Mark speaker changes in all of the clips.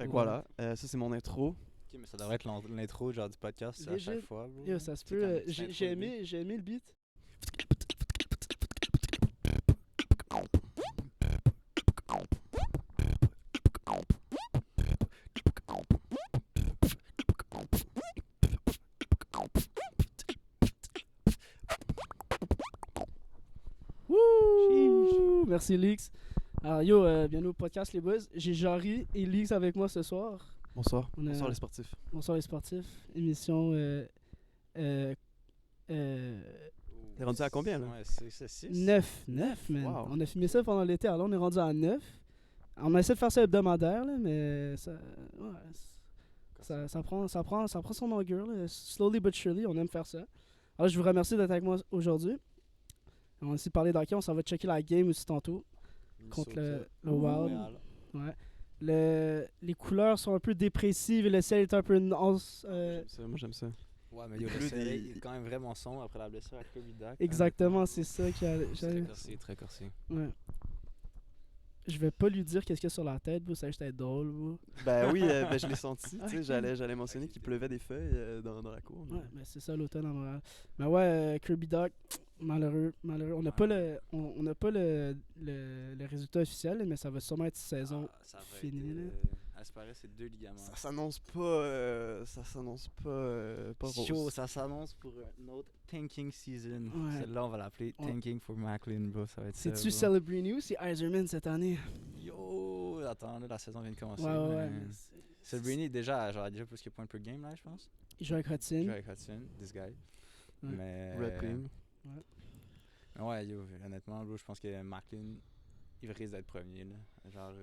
Speaker 1: Fait que voilà, ça c'est mon intro.
Speaker 2: Ok, mais ça devrait être l'intro genre du podcast à chaque fois, bro.
Speaker 1: Yo, ça se
Speaker 2: C'est comme
Speaker 1: peut.
Speaker 2: une petite
Speaker 1: J'ai
Speaker 2: intro de
Speaker 1: aimé le beat. Wouh! Merci Lix. Alors yo, bienvenue au podcast les boys. J'ai Jarry et Lix avec moi ce soir.
Speaker 3: Bonsoir.
Speaker 1: On a-
Speaker 3: Bonsoir les sportifs.
Speaker 1: Bonsoir les sportifs. Émission euh,
Speaker 3: T'es rendu à combien, là?
Speaker 2: Ouais, c'est 6.
Speaker 1: 9, man.
Speaker 3: Wow.
Speaker 1: On a filmé ça pendant l'été, alors on est rendu à 9. On essaie de faire ça hebdomadaire, là, mais ça, ouais, ça prend son longueur. Là. Slowly but surely, on aime faire ça. Alors, je vous remercie d'être avec moi aujourd'hui. On va aussi parler d'hockey, on s'en va checker la game aussi tantôt contre le Wild. Ouais. Les couleurs sont un peu dépressives et le ciel est un peu nuance.
Speaker 3: Moi j'aime ça.
Speaker 2: Ouais, mais yo, le
Speaker 3: Plus
Speaker 2: soleil
Speaker 3: des-
Speaker 2: est quand même vraiment sombre après la blessure à Kirby Duck.
Speaker 1: Exactement, c'est ça qui a.
Speaker 2: Très corsé, très corsé.
Speaker 1: Ouais. Je vais pas lui dire qu'est-ce qu'il y a sur la tête, bro, ça va juste être drôle, bro.
Speaker 3: Ben oui, je l'ai senti. Tu sais,
Speaker 1: Ok.
Speaker 3: j'allais mentionner qu'il pleuvait des feuilles dans la cour. mais-
Speaker 1: Ouais, ben c'est ça l'automne à Montréal. Mais ouais, Kirby Duck, malheureux. On n'a pas on n'a pas le résultat officiel, mais ça va sûrement être saison.
Speaker 2: Ça va
Speaker 1: finie, là.
Speaker 2: à ce paraît, c'est 2 ligaments.
Speaker 3: Ça s'annonce pas. Pas rose.
Speaker 2: Chaud, ça s'annonce pour une autre tanking season.
Speaker 1: Ouais.
Speaker 2: Celle-là, on va l'appeler
Speaker 1: Ouais.
Speaker 2: Tanking for Macklin, bro. Ça va être ça.
Speaker 1: C'est-tu
Speaker 2: bro.
Speaker 1: Celebrini ou c'est Iserman cette année?
Speaker 2: Yo, attends, là, la saison vient de commencer.
Speaker 1: Ouais.
Speaker 2: mais Celebrini, déjà, genre, a déjà plus que points per game, là, je pense.
Speaker 1: Il joue avec
Speaker 2: Il
Speaker 1: Hudson.
Speaker 2: joue avec Hudson, this guy. Mais.
Speaker 3: Red Pim.
Speaker 2: Mais ouais, yo, honnêtement, bro, je pense que Macklin, il risque d'être premier, là. Genre.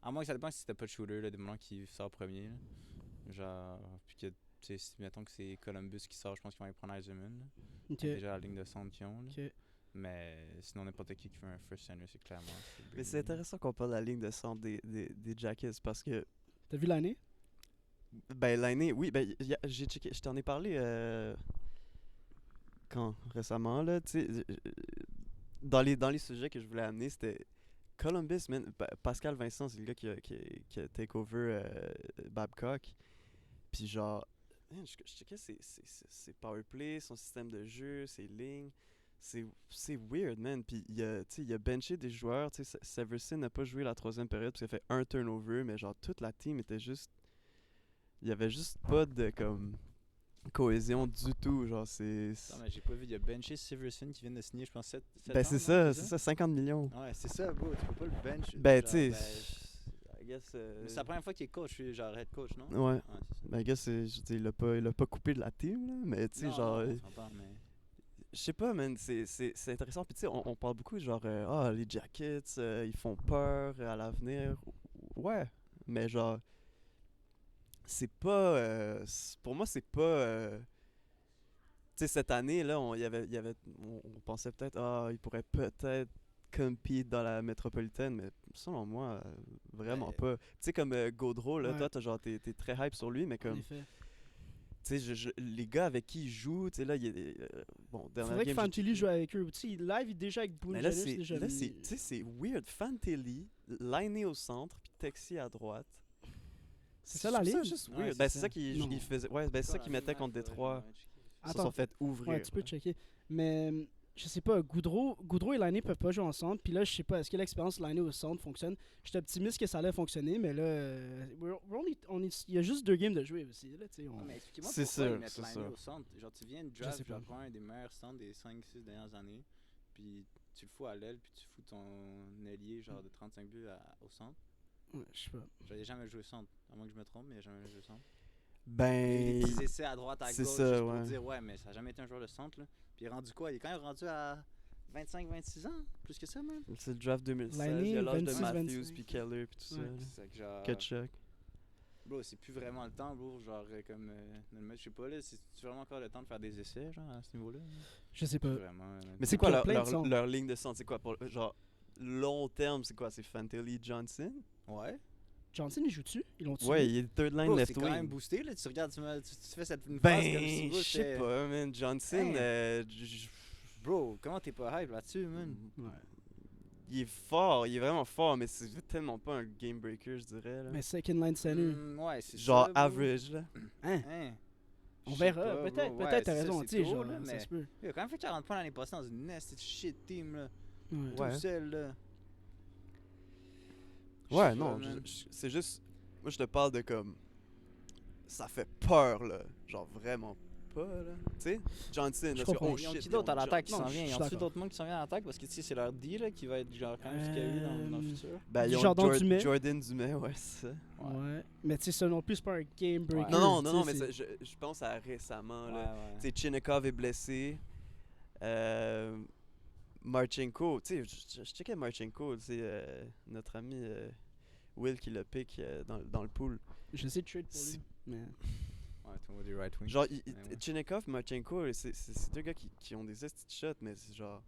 Speaker 2: À moins que ça dépend si c'était pas de shooter, là, du moment qu'il sort premier, là. Genre. Puis que, tu sais, si mettons que c'est Columbus qui sort, je pense qu'ils vont aller prendre Eiserman, là.
Speaker 1: Ok.
Speaker 2: Déjà la ligne de centre qu'ils ont, là.
Speaker 1: Ok.
Speaker 2: Mais sinon, n'importe qui fait un first center, c'est clairement.
Speaker 3: Mais c'est intéressant qu'on parle de la ligne de centre des Jackets parce que,
Speaker 1: T'as vu l'année?
Speaker 3: ben l'année, oui, ben j'ai checké, je t'en ai parlé quand récemment, là, tu sais, dans les sujets que je voulais amener, c'était Columbus, man. Pascal Vincent, c'est le gars qui a take over Babcock. Puis genre, man, je checkais ses powerplay, son système de jeu, ses lignes. C'est weird, man. Puis tu sais, il a benché des joueurs. Tu sais, Severson n'a pas joué la troisième période parce qu'il a fait un turnover, mais genre toute la team était juste. Il y avait juste pas de comme cohésion du tout. Genre, c'est.
Speaker 2: Non, mais j'ai pas vu. Il y a benché Severson qui vient de signer, je pense, 7
Speaker 3: Ben c'est ça, 50 millions.
Speaker 2: Ouais, c'est ça, bro. Tu peux pas le bench.
Speaker 3: Ben,
Speaker 2: genre,
Speaker 3: tu sais.
Speaker 2: ben,
Speaker 3: I guess.
Speaker 2: mais c'est la première fois qu'il est coach, genre head coach, non?
Speaker 3: Ouais.
Speaker 2: c'est ça.
Speaker 3: Ben, I guess, je veux dire, il a pas coupé de la team, là. Mais tu sais,
Speaker 2: Non,
Speaker 3: genre.
Speaker 2: non, on s'entend, mais.
Speaker 3: Je sais pas, man, c'est intéressant. Puis tu sais, on parle beaucoup, genre, les Jackets, ils font peur à l'avenir. Ouais, mais genre, c'est pas. Pour moi, c'est pas. Tu sais, cette année, là, on pensait peut-être, il pourrait peut-être compete dans la métropolitaine, mais selon moi, vraiment
Speaker 2: Ben,
Speaker 3: pas. Tu sais, comme Gaudreau, là,
Speaker 1: Ouais.
Speaker 3: toi, t'es très hype sur lui, mais
Speaker 1: En
Speaker 3: comme.
Speaker 1: effet.
Speaker 3: Tu sais, les gars avec qui il joue, tu sais, là, il y a des. Bon, dernière
Speaker 1: Faudrait que
Speaker 3: game, j'ai
Speaker 1: Fantilli
Speaker 3: checké.
Speaker 1: joue avec eux. Tu sais, live, il est déjà avec Boone
Speaker 3: Mais là,
Speaker 1: Janis,
Speaker 3: c'est,
Speaker 1: déjà
Speaker 3: là,
Speaker 1: venu.
Speaker 3: tu sais, c'est weird. Fantelli, liné au centre, puis Texi à droite.
Speaker 1: C'est ça, la
Speaker 3: Je trouve
Speaker 1: ligne?
Speaker 3: juste
Speaker 2: Ouais,
Speaker 3: weird.
Speaker 2: c'est
Speaker 3: Ben, c'est
Speaker 2: ça.
Speaker 3: ça qu'il
Speaker 1: Non.
Speaker 3: il faisait. Ouais, ben, c'est ça qu'il mettait contre Détroit. Ils se
Speaker 1: Attends.
Speaker 3: sont fait ouvrir.
Speaker 1: Ouais, tu peux checker. Mais je sais pas, Goudreau et Lainé peuvent pas jouer ensemble. Puis là, je sais pas, est-ce que l'expérience Lainé au centre fonctionne? J'étais optimiste que ça allait fonctionner, mais là, il y a juste 2 games de jouer aussi. Là, tu sais,
Speaker 2: Ouais, mais explique-moi
Speaker 3: C'est
Speaker 2: pourquoi
Speaker 3: sûr,
Speaker 2: ils mettent
Speaker 3: c'est
Speaker 2: Lainé
Speaker 3: sûr.
Speaker 2: au centre. Genre, tu viens de
Speaker 1: Je
Speaker 2: draft
Speaker 1: sais pas.
Speaker 2: genre, un des meilleurs centres des 5-6 dernières années, puis tu le fous à l'aile, puis tu fous ton ailier genre de 35 buts au centre.
Speaker 1: Ouais, je sais pas.
Speaker 2: J'avais jamais joué centre, à moins que je me trompe, mais j'ai jamais joué centre.
Speaker 3: Ben.
Speaker 2: Les petits essais à droite, à
Speaker 3: c'est
Speaker 2: gauche,
Speaker 3: ça,
Speaker 2: juste pour
Speaker 3: ouais.
Speaker 2: dire ouais, mais ça a jamais été un joueur de centre là. Puis il est rendu quoi? Il est quand même rendu à 25-26 ans, plus que ça même.
Speaker 3: C'est le draft 2016.
Speaker 1: Lainé,
Speaker 3: Il y a l'âge de
Speaker 1: 26,
Speaker 3: Matthews,
Speaker 1: 25.
Speaker 3: puis Keller, puis tout ça.
Speaker 1: Ouais.
Speaker 3: là.
Speaker 2: C'est que genre.
Speaker 3: Kachuk.
Speaker 2: Bro, c'est plus vraiment le temps, bro. Genre, comme. Dans le match, je sais pas, là. C'est vraiment encore le temps de faire des essais, genre, à ce niveau-là?
Speaker 1: Je sais pas.
Speaker 2: Vraiment.
Speaker 3: Mais c'est quoi
Speaker 1: qu'il y a plein de
Speaker 3: leur
Speaker 1: centres.
Speaker 3: leur ligne de centre? C'est quoi pour. Genre, long terme, c'est quoi? C'est Fantelli Johnson?
Speaker 2: Ouais.
Speaker 1: Johnson, il joue-tu? Ils l'ont tué?
Speaker 3: Ouais, il est third line
Speaker 2: Bro,
Speaker 3: left
Speaker 2: c'est quand même
Speaker 3: wing.
Speaker 2: boosté, là. Tu regardes, tu fais cette une
Speaker 3: Ben,
Speaker 2: phrase comme si, bro,
Speaker 3: je sais
Speaker 2: c'était-
Speaker 3: pas, man. Johnson,
Speaker 2: Hein?
Speaker 3: euh,
Speaker 2: Bro, comment t'es pas hype là-dessus, man?
Speaker 1: Ouais.
Speaker 3: il est fort, il est vraiment fort, mais c'est tellement pas un game breaker, je dirais. Là.
Speaker 1: Mais second line center.
Speaker 2: Ouais, c'est
Speaker 3: Genre
Speaker 2: ça, bro.
Speaker 3: average, là.
Speaker 1: Hein?
Speaker 2: Hein?
Speaker 1: On
Speaker 2: Je sais
Speaker 1: verra.
Speaker 2: pas,
Speaker 1: Peut-être,
Speaker 2: bro. Ouais,
Speaker 1: peut-être t'as
Speaker 2: c'est ça,
Speaker 1: raison.
Speaker 2: c'est
Speaker 1: Tu sais,
Speaker 2: tôt,
Speaker 1: genre,
Speaker 2: là,
Speaker 1: ça
Speaker 2: mais
Speaker 1: se peut.
Speaker 2: il a quand même fait 40 points l'année passée dans une nasty shit team, là.
Speaker 1: Ouais.
Speaker 2: Tout
Speaker 3: Ouais.
Speaker 2: seul, là. Je
Speaker 3: Ouais,
Speaker 2: sais
Speaker 3: non,
Speaker 2: pas, man.
Speaker 3: c'est juste. Moi, je te parle de comme. Ça fait peur, là. Genre vraiment pas, là. Tu sais, Johnson,
Speaker 1: Je
Speaker 3: là,
Speaker 1: comprends.
Speaker 3: oh
Speaker 2: Ils ont
Speaker 3: shit.
Speaker 2: qui d'autre à l'attaque qui
Speaker 1: Non,
Speaker 2: s'en
Speaker 1: je
Speaker 2: vient?
Speaker 1: suis
Speaker 2: Ils ont
Speaker 1: d'accord.
Speaker 2: d'autres monde qui s'en vient à l'attaque? Parce que tu sais, c'est leur D là, qui va être genre quand même ce qu'il y a eu dans le futur.
Speaker 3: Ben, ils ont
Speaker 1: Jordan Dumais.
Speaker 3: Jordan Dumais, ouais, c'est ça.
Speaker 1: Ouais. Mais tu sais, ça non plus, c'est pas un game breaker.
Speaker 3: Non,
Speaker 1: tu
Speaker 3: mais
Speaker 1: sais,
Speaker 3: je pense à récemment,
Speaker 2: Ouais,
Speaker 3: là.
Speaker 2: ouais.
Speaker 3: Tu sais, Chinnikov est blessé. Marchenko, tu sais, je checkais Marchenko, tu sais, notre ami Will qui le pick dans le pool.
Speaker 1: J'essaie de trade pour lui. Mais...
Speaker 2: Ouais, tout le monde est right wing.
Speaker 3: Genre,
Speaker 2: Mais ouais.
Speaker 3: Chinnikov, Marchenko, c'est deux gars qui ont des esti de shots, mais c'est genre.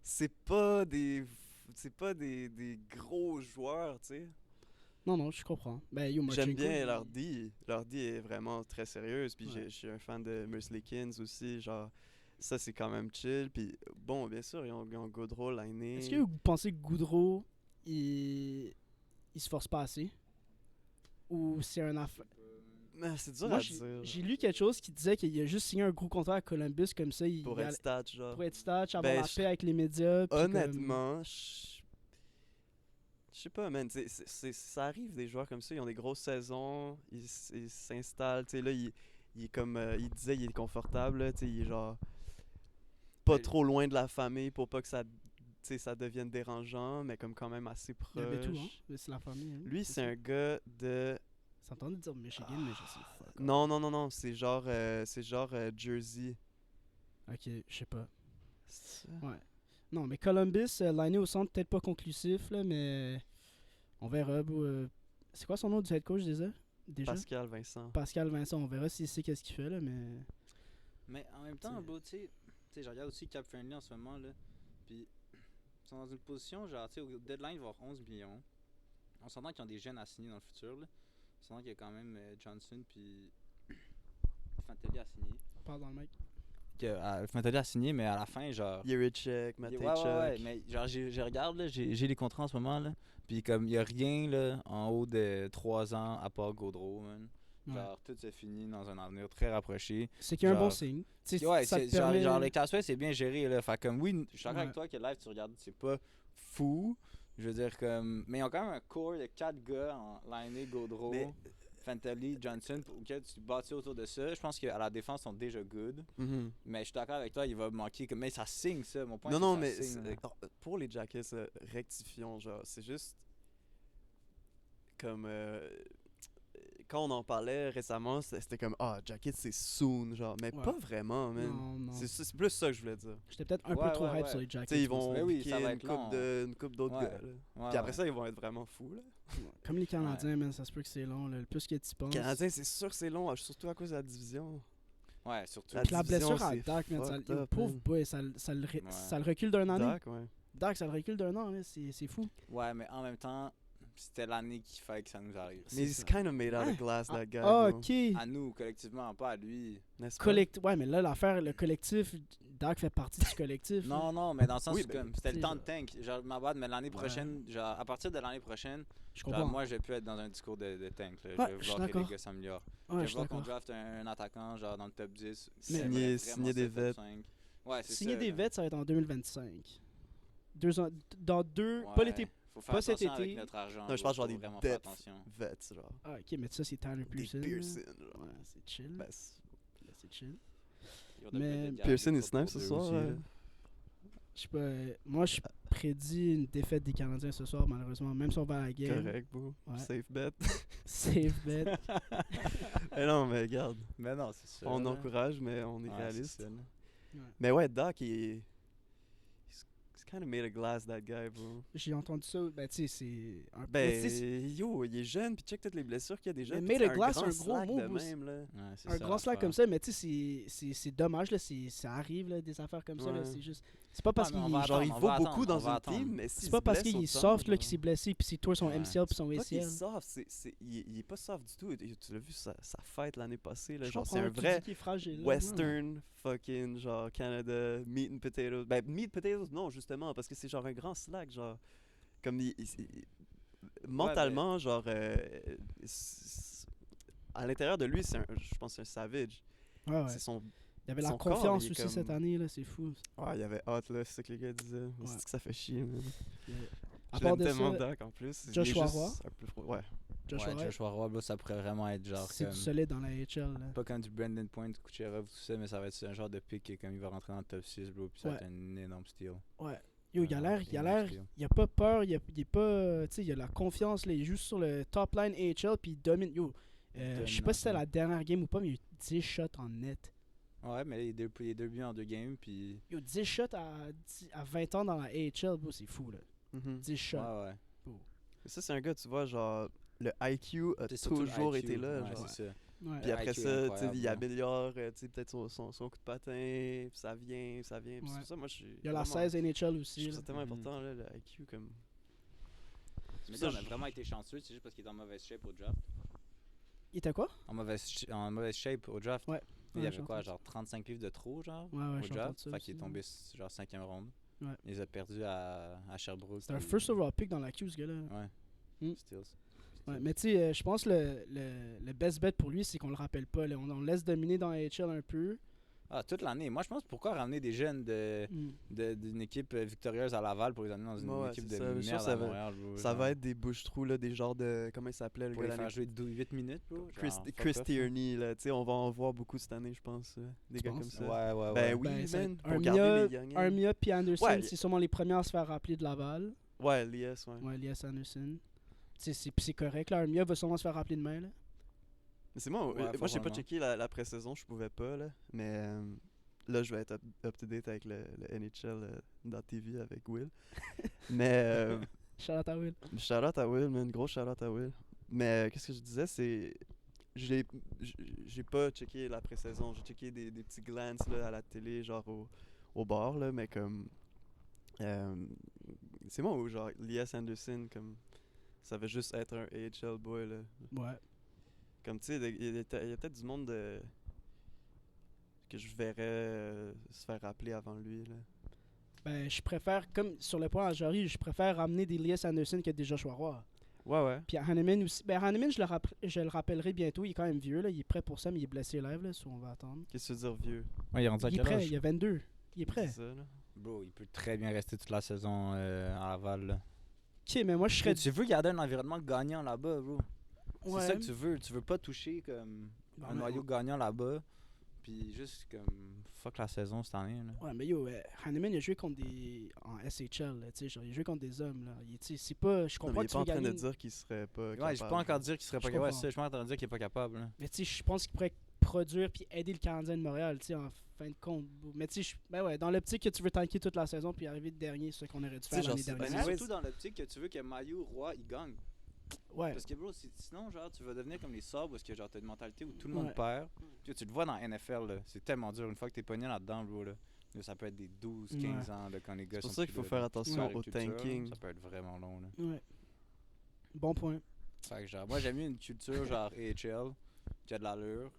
Speaker 3: C'est pas des gros joueurs, tu sais.
Speaker 1: Non, je comprends. Ben, yo,
Speaker 3: J'aime
Speaker 1: Marchenko,
Speaker 3: bien
Speaker 1: il-
Speaker 3: leur D. Leur D est vraiment très sérieuse. Puis
Speaker 1: Ouais.
Speaker 3: je suis un fan de Merzlikins aussi. Genre, ça c'est quand même chill. Puis bon, bien sûr, ils ont Gaudreau, Lainé.
Speaker 1: Est-ce que vous pensez que Goudreau, il se force pas assez? Ou c'est un affaire?
Speaker 3: Mais c'est dur
Speaker 1: Moi,
Speaker 3: à
Speaker 1: j'ai
Speaker 3: dire.
Speaker 1: j'ai lu quelque chose qui disait qu'il a juste signé un gros contrat à Columbus, comme ça, il
Speaker 3: Pour
Speaker 1: allait-
Speaker 3: être stat, genre.
Speaker 1: pour être stage, avoir
Speaker 3: Ben,
Speaker 1: la paix avec les médias. puis
Speaker 3: Honnêtement, je sais pas, man. Ça arrive des joueurs comme ça. Ils ont des grosses saisons. Ils s'installent. Tu sais, là, il est comme. Il disait, il est confortable. Là, tu sais, il est genre. Pas
Speaker 2: Mais-
Speaker 3: trop loin de la famille pour pas que ça. Tu sais, ça devienne dérangeant, mais comme quand même assez proche.
Speaker 1: Il y avait tout, hein. C'est la famille. Hein.
Speaker 3: Lui, c'est un gars de.
Speaker 1: Ça entendait dire Michigan, mais je sais pas.
Speaker 3: Non, c'est genre Jersey.
Speaker 1: Ok, je sais pas.
Speaker 3: C'est ça?
Speaker 1: Ouais. Non, mais Columbus, l'année au centre, peut-être pas conclusif, là, mais on verra. C'est quoi son nom du head coach déjà?
Speaker 3: Pascal Vincent.
Speaker 1: Pascal Vincent, on verra s'il sait qu'est-ce qu'il fait, là, mais...
Speaker 2: Mais en même temps,
Speaker 1: T'sais.
Speaker 2: bro, tu sais, je regarde aussi Cap Friendly en ce moment, là. Puis, ils sont dans une position, genre, tu sais, au deadline, il va y avoir 11 millions. On s'entend qu'ils ont des jeunes à signer dans le futur, là. On s'entend qu'il y a quand même Johnson, puis Fantelli a signé.
Speaker 1: Parle dans le mic.
Speaker 2: Fantelli a signé, mais à la fin, genre.
Speaker 3: Yerichek,
Speaker 2: Ouais,
Speaker 3: Matejchuk.
Speaker 2: ouais, mais genre, je regarde, là, j'ai les contrats en ce moment, là. Puis, comme, il y a rien, là, en haut de 3 ans, à part Gaudreau, man.
Speaker 1: Ouais.
Speaker 2: Genre, tout se finit dans un avenir très rapproché.
Speaker 1: C'est qu'il y a un bon
Speaker 2: genre-
Speaker 1: signe. Tu sais,
Speaker 2: Ouais,
Speaker 1: ça te
Speaker 2: c'est genre,
Speaker 1: permet...
Speaker 2: genre le Caswell, c'est bien géré, là. Fait comme, oui, je suis d'accord
Speaker 1: Ouais.
Speaker 2: avec toi que live, tu regardes, c'est pas fou. Je veux dire, comme. Mais ils ont quand même un core de 4 gars en Lainé, Gaudreau,
Speaker 3: Mais-
Speaker 2: Fantelli, Johnson, auquel tu bâtis autour de ça. Je pense qu'à la défense, ils sont déjà good.
Speaker 3: Mhm.
Speaker 2: Mais je suis d'accord avec toi, il va manquer. Mais ça signe, ça. Mon point,
Speaker 3: Non,
Speaker 2: c'est
Speaker 3: non,
Speaker 2: que
Speaker 3: mais
Speaker 2: ça signe, là.
Speaker 3: pour les Jackets, rectifions, genre, c'est juste comme quand on en parlait récemment, c'était comme Jackets c'est soon, genre, mais
Speaker 1: Ouais.
Speaker 3: pas vraiment, man.
Speaker 1: Non.
Speaker 3: C'est plus ça que je voulais dire.
Speaker 1: J'étais peut-être un
Speaker 2: Ouais,
Speaker 1: peu trop
Speaker 2: ouais,
Speaker 1: hype
Speaker 2: ouais.
Speaker 1: sur les
Speaker 3: Tu
Speaker 1: Jackets.
Speaker 3: sais, ils vont
Speaker 2: Mais oui,
Speaker 3: piquer
Speaker 2: ça va
Speaker 3: une
Speaker 2: être long.
Speaker 3: une coupe d'autres
Speaker 2: Ouais.
Speaker 3: gars, là.
Speaker 2: Ouais,
Speaker 3: Puis après
Speaker 2: ouais.
Speaker 3: ça, ils vont être vraiment fous, là.
Speaker 1: Comme les Canadiens, man, ça se peut que c'est long. Là. Le plus que tu penses.
Speaker 3: Les Canadiens, c'est sûr que c'est long, surtout à cause de la division.
Speaker 2: Ouais, surtout.
Speaker 3: La
Speaker 1: Puis la
Speaker 3: division,
Speaker 1: blessure à
Speaker 3: c'est
Speaker 1: Dak, man,
Speaker 3: fucked
Speaker 1: le
Speaker 3: up,
Speaker 1: pauvre
Speaker 3: man.
Speaker 1: boy, ça le recule d'un an.
Speaker 3: Dak, ouais.
Speaker 1: Dak, ça le recule d'un an, là, c'est fou.
Speaker 2: Ouais, mais en même temps, c'était l'année qu'il fallait que ça nous arrive.
Speaker 3: Mais he's kind of made out of glass, that guy,
Speaker 1: Ah,
Speaker 3: bro.
Speaker 1: ok.
Speaker 2: À nous, collectivement, pas à lui.
Speaker 3: N'est-ce pas?
Speaker 1: Ouais, mais là, l'affaire, le collectif, Dak fait partie du collectif. là.
Speaker 2: Non, non, mais dans le sens
Speaker 3: Oui,
Speaker 2: où
Speaker 3: ben,
Speaker 2: comme, c'était le
Speaker 1: t'sais,
Speaker 2: temps de tank. Genre, ma bad, mais l'année
Speaker 1: Ouais.
Speaker 2: prochaine, genre, à partir de l'année prochaine,
Speaker 1: Je
Speaker 2: genre,
Speaker 1: comprends.
Speaker 2: moi, je vais plus être dans un discours de tank. Là.
Speaker 1: Ouais,
Speaker 2: Je
Speaker 1: je
Speaker 2: vais
Speaker 1: suis
Speaker 2: voir que les
Speaker 1: d'accord.
Speaker 2: gars s'améliorent.
Speaker 1: Ouais,
Speaker 2: je
Speaker 1: je
Speaker 2: vais
Speaker 1: suis
Speaker 2: voir qu'on
Speaker 1: d'accord.
Speaker 2: draft un attaquant, genre, dans le top 10.
Speaker 1: Mais-
Speaker 2: J'aimerais
Speaker 3: Signer
Speaker 2: vraiment
Speaker 3: des
Speaker 2: ça, top
Speaker 3: vets.
Speaker 2: 5. Ouais, c'est
Speaker 1: Signer
Speaker 2: ça,
Speaker 1: des
Speaker 2: là.
Speaker 1: vets, ça va être en 2025. 2 ans, dans deux,
Speaker 2: Ouais,
Speaker 1: pas l'été.
Speaker 2: faut faire
Speaker 1: pas cet
Speaker 2: attention avec
Speaker 1: été.
Speaker 2: notre argent.
Speaker 3: Non, je pense que je vais
Speaker 2: faut
Speaker 3: avoir des
Speaker 2: vraiment faire
Speaker 3: depth
Speaker 2: attention.
Speaker 3: vets, genre.
Speaker 1: Ah, ok, mais ça, c'est Tanner
Speaker 3: Des
Speaker 1: Pearson. là.
Speaker 3: Pearson, genre.
Speaker 1: Ouais, c'est chill.
Speaker 3: Ben,
Speaker 1: Là, c'est chill.
Speaker 2: Il y aura
Speaker 1: Mais-
Speaker 2: peut-être des
Speaker 3: Pearson, il
Speaker 2: Gallagher
Speaker 3: snipe
Speaker 2: pour
Speaker 3: ce
Speaker 2: deux
Speaker 3: soir.
Speaker 2: aussi, là.
Speaker 1: Je sais pas. Moi, je prédis une défaite des Canadiens ce soir, malheureusement. Même si on va à la game.
Speaker 3: Correct, bro.
Speaker 1: Ouais.
Speaker 3: Safe bet.
Speaker 1: Safe bet.
Speaker 3: Mais non, mais regarde.
Speaker 2: Mais non, c'est ça.
Speaker 3: On
Speaker 2: là.
Speaker 3: encourage, mais on est
Speaker 2: Ouais,
Speaker 3: réaliste.
Speaker 2: c'est ça, là.
Speaker 3: Mais ouais, Doc, he's kind of made of glass, that guy, bro.
Speaker 1: J'ai entendu ça. Ben, tu sais, c'est. Mais
Speaker 3: Ben,
Speaker 1: tu sais,
Speaker 3: yo, il est jeune, puis check toutes les blessures qu'il y a déjà.
Speaker 1: Mais
Speaker 3: puis
Speaker 1: made
Speaker 3: c'est
Speaker 1: of glass,
Speaker 3: grand
Speaker 1: un gros
Speaker 3: slack
Speaker 1: move
Speaker 3: de
Speaker 1: aussi.
Speaker 3: même, là.
Speaker 2: Ouais, c'est
Speaker 1: un
Speaker 2: ça,
Speaker 1: grand slack
Speaker 2: l'affaire.
Speaker 1: comme ça, mais tu sais, c'est dommage, là. Ça arrive, là, des affaires comme ça, là.
Speaker 3: Ouais.
Speaker 1: C'est juste. C'est pas parce
Speaker 2: Ouais, mais
Speaker 1: qu'il
Speaker 2: on va
Speaker 3: Genre, il
Speaker 2: on
Speaker 3: vaut
Speaker 2: va
Speaker 3: beaucoup
Speaker 2: attendre, on
Speaker 3: dans
Speaker 2: va
Speaker 3: un
Speaker 2: attendre.
Speaker 3: team, mais
Speaker 1: c'est pas parce qu'il est soft, là, qu'il s'est blessé, puis s'il tourne son
Speaker 2: Ouais.
Speaker 1: MCL puis son
Speaker 3: C'est pas qu'il est
Speaker 1: ACL.
Speaker 3: soft, il est pas soft du tout. Tu l'as vu, sa fête l'année passée, là.
Speaker 1: Je
Speaker 3: Genre, c'est
Speaker 1: comprends,
Speaker 3: un
Speaker 1: tu
Speaker 3: vrai
Speaker 1: dis qu'il est fragile, là.
Speaker 3: Western fucking, genre, Canada, meat and potatoes. Ben, meat potatoes, non, justement, justement, parce que c'est genre un grand slack, genre, comme mentalement, genre, à l'intérieur de lui, je pense que c'est un savage.
Speaker 1: Ouais, ouais.
Speaker 3: C'est son...
Speaker 1: Il y avait la
Speaker 3: son corps,
Speaker 1: confiance
Speaker 3: il est
Speaker 1: aussi
Speaker 3: comme-
Speaker 1: cette année, là, c'est fou.
Speaker 3: Ouais, il y avait hâte, là, c'est ça que les gars disaient. C'est que ça fait chier, man.
Speaker 1: À
Speaker 3: Je
Speaker 1: part
Speaker 3: l'aime
Speaker 1: de
Speaker 3: tellement,
Speaker 1: ça,
Speaker 3: Dak, en plus. Il est
Speaker 1: Joshua
Speaker 3: juste
Speaker 1: Roy.
Speaker 3: un peu ouais.
Speaker 1: Joshua
Speaker 2: Ouais,
Speaker 1: Roy,
Speaker 2: Joshua Roy, bro, ça pourrait vraiment être genre
Speaker 1: c'est
Speaker 2: comme...
Speaker 1: du solide dans la HL. Là.
Speaker 2: Pas comme du Brandon Point, Kucherov, tout ça, mais ça va être un genre de pick qui est comme il va rentrer dans le top 6, bro, puis ça va
Speaker 1: Ouais.
Speaker 2: être un énorme steal.
Speaker 1: Ouais. Yo, il a l'air,
Speaker 2: énorme steal.
Speaker 1: il a pas peur, il est pas, tu sais, il a la confiance, là, il joue sur le top line AHL, puis il domine. Yo, je sais pas si c'était la dernière game ou pas, mais il a eu 10 shots en net.
Speaker 2: Ouais, mais là, il a les deux buts en 2 games, puis...
Speaker 1: Yo, 10 shots à 20 ans dans la AHL, bro, c'est fou, là. 10 shots.
Speaker 2: Ouais, ouais.
Speaker 3: Ça, c'est un gars, tu vois, genre, le IQ a
Speaker 2: C'est surtout le
Speaker 3: toujours
Speaker 2: IQ,
Speaker 3: été là.
Speaker 2: ouais,
Speaker 3: genre.
Speaker 2: c'est ça.
Speaker 1: Ouais.
Speaker 3: Puis après
Speaker 2: IQ est
Speaker 3: ça, tu sais,
Speaker 2: incroyable,
Speaker 3: il
Speaker 2: là.
Speaker 3: améliore tu sais, peut-être son coup de patin, puis ça vient. Puis
Speaker 1: Ouais.
Speaker 3: c'est pour ça, moi, je suis.
Speaker 1: Il y a la
Speaker 3: vraiment-
Speaker 1: 16 NHL
Speaker 3: Je
Speaker 1: aussi.
Speaker 3: trouve
Speaker 1: là.
Speaker 3: ça tellement
Speaker 2: Mhm.
Speaker 3: important, là, le IQ, comme.
Speaker 2: Mais
Speaker 3: ça,
Speaker 2: là, on a
Speaker 3: je-
Speaker 2: vraiment été chanceux, c'est juste parce qu'il est en mauvaise shape au draft.
Speaker 1: Il était quoi?
Speaker 2: En mauvaise shape au draft.
Speaker 1: Ouais.
Speaker 2: Il y
Speaker 1: Ouais,
Speaker 2: avait
Speaker 1: j'ai
Speaker 2: quoi,
Speaker 1: entendu
Speaker 2: genre 35 livres de trop, genre,
Speaker 1: Ouais, ouais,
Speaker 2: au
Speaker 1: j'ai
Speaker 2: draft.
Speaker 1: entendu ça
Speaker 2: Fait qu'il est
Speaker 1: aussi,
Speaker 2: tombé
Speaker 1: ouais.
Speaker 2: genre 5e ronde.
Speaker 1: Ouais.
Speaker 2: Il les a perdus à Sherbrooke.
Speaker 1: C'était un
Speaker 2: puis-
Speaker 1: first overall pick dans la queue, ce gars-là.
Speaker 2: Ouais.
Speaker 1: Mm.
Speaker 2: Steals.
Speaker 1: Ouais, mais tu sais, je pense que le best bet pour lui, c'est qu'on le rappelle pas. Là. On le laisse dominer dans AHL un peu.
Speaker 2: Ah, toute l'année. Moi, je pense pourquoi ramener des jeunes d'une équipe victorieuse à Laval pour les amener dans une
Speaker 3: Ouais,
Speaker 2: équipe
Speaker 3: c'est
Speaker 2: de
Speaker 3: ça. Je
Speaker 2: merde
Speaker 3: pense que
Speaker 2: à Montréal, bro,
Speaker 3: Ça
Speaker 2: genre,
Speaker 3: va être des bouches-trous, là, des genres de. Comment il s'appelait, le
Speaker 2: pour
Speaker 3: gars
Speaker 2: les
Speaker 3: l'année-
Speaker 2: faire jouer 8 minutes, bro.
Speaker 3: Chris,
Speaker 2: genre, fuck
Speaker 3: Chris
Speaker 2: off, là.
Speaker 3: Tierney, là. Tu sais, on va en voir beaucoup cette année, je pense. Des
Speaker 1: Tu
Speaker 3: gars
Speaker 1: penses?
Speaker 3: comme ça.
Speaker 2: Ouais, ouais, ouais.
Speaker 3: Ben oui,
Speaker 1: Ben, ça va
Speaker 3: man.
Speaker 1: être
Speaker 3: Pour
Speaker 1: Armia-
Speaker 3: garder les youngins.
Speaker 1: Armia puis Anderson,
Speaker 3: Ouais,
Speaker 1: c'est sûrement les premiers à se faire rappeler de Laval.
Speaker 3: Ouais, Elias, ouais.
Speaker 1: Ouais, Elias Anderson. C'est correct, là. Armia va sûrement se faire rappeler demain, là.
Speaker 3: Mais c'est moi,
Speaker 2: Ouais,
Speaker 3: moi j'ai pas
Speaker 2: probablement.
Speaker 3: checké la pré-saison, je pouvais pas, là. Mais là, je vais être up-to-date avec le NHL dans TV avec Will. Mais
Speaker 1: Shout out à Will.
Speaker 3: shout-out à Will, man. Gros shout-out à Will. Mais qu'est-ce que je disais, c'est. J'ai pas checké la pré-saison. J'ai checké des petits glances là, à la télé, genre au bar, là. Mais comme. C'est moi ou genre Elias Anderson, comme. Ça va juste être un AHL boy, là.
Speaker 1: Ouais.
Speaker 3: Comme tu sais, il y a peut-être du monde que je verrais se faire rappeler avant lui. Là.
Speaker 1: Ben, je préfère, comme sur le point à Jory, je préfère ramener des Elias Anderson que des Joshua Roy.
Speaker 3: Ouais, ouais.
Speaker 1: Puis Hanneman aussi. Ben, Hanneman, je le rappellerai bientôt. Il est quand même vieux, là. Il est prêt pour ça, mais il est blessé live, là. So on va attendre.
Speaker 3: Qu'est-ce que tu veux dire, vieux?
Speaker 2: Ouais, il est rendu à
Speaker 1: Il est
Speaker 2: quel
Speaker 1: prêt,
Speaker 2: âge?
Speaker 1: il a 22. Il est prêt.
Speaker 3: C'est ça, là.
Speaker 2: Bro, il peut très bien rester toute la saison à Laval, là.
Speaker 1: Ok, mais moi, je serais.
Speaker 2: Tu veux garder un environnement gagnant là-bas, bro.
Speaker 1: Ouais.
Speaker 2: C'est ça que tu veux. Tu veux pas toucher comme
Speaker 1: Bon,
Speaker 2: un
Speaker 1: mais-
Speaker 2: noyau gagnant là-bas. Puis juste comme fuck la saison cette année, là.
Speaker 1: Ouais, mais yo, Hanneman, il a joué contre des. En SHL, là. Tu sais, genre, il a joué contre des hommes, là. Tu sais, c'est pas. Je
Speaker 3: Non,
Speaker 1: comprends
Speaker 3: mais il
Speaker 1: que
Speaker 3: est
Speaker 1: tu
Speaker 3: pas en
Speaker 1: veux
Speaker 3: train de
Speaker 1: gagner.
Speaker 3: dire qu'il serait pas.
Speaker 2: Ouais, je peux
Speaker 3: capable.
Speaker 2: pas encore dire qu'il serait pas
Speaker 1: Je
Speaker 2: capable. Ouais,
Speaker 1: comprends.
Speaker 2: c'est ça, je suis pas en train de dire qu'il est pas capable, là.
Speaker 1: Mais tu sais, je pense qu'il pourrait produire puis aider le Canadien de Montréal, tu sais, en fin de compte. Mais tu sais, ben ouais, dans l'optique que tu veux tanker toute la saison puis arriver de dernier, c'est ce qu'on aurait dû
Speaker 3: Tu sais,
Speaker 1: faire
Speaker 3: genre,
Speaker 1: l'année
Speaker 3: c'est-
Speaker 2: Mais
Speaker 1: dernière.
Speaker 2: c'est
Speaker 3: Anyways-
Speaker 2: surtout dans l'optique que tu veux que Mayu Roy il gagne.
Speaker 1: Ouais.
Speaker 2: Parce que bro, sinon genre tu vas devenir comme les Sabres parce que genre t'as une mentalité où tout le monde
Speaker 1: Ouais.
Speaker 2: perd. Puis tu le vois dans NFL là, c'est tellement dur une fois que t'es pogné là-dedans, bro là. Là, ça peut être des 12, 15 ans là, quand les gars
Speaker 3: C'est pour
Speaker 2: sont
Speaker 3: ça qu'il faut
Speaker 2: plus
Speaker 3: faire
Speaker 2: de-
Speaker 3: attention
Speaker 2: de
Speaker 3: au
Speaker 2: culture,
Speaker 3: tanking.
Speaker 2: Ça peut être vraiment long là.
Speaker 1: Ouais. Bon point.
Speaker 2: Fait que genre moi j'aime mieux une culture genre AHL qui a de l'allure.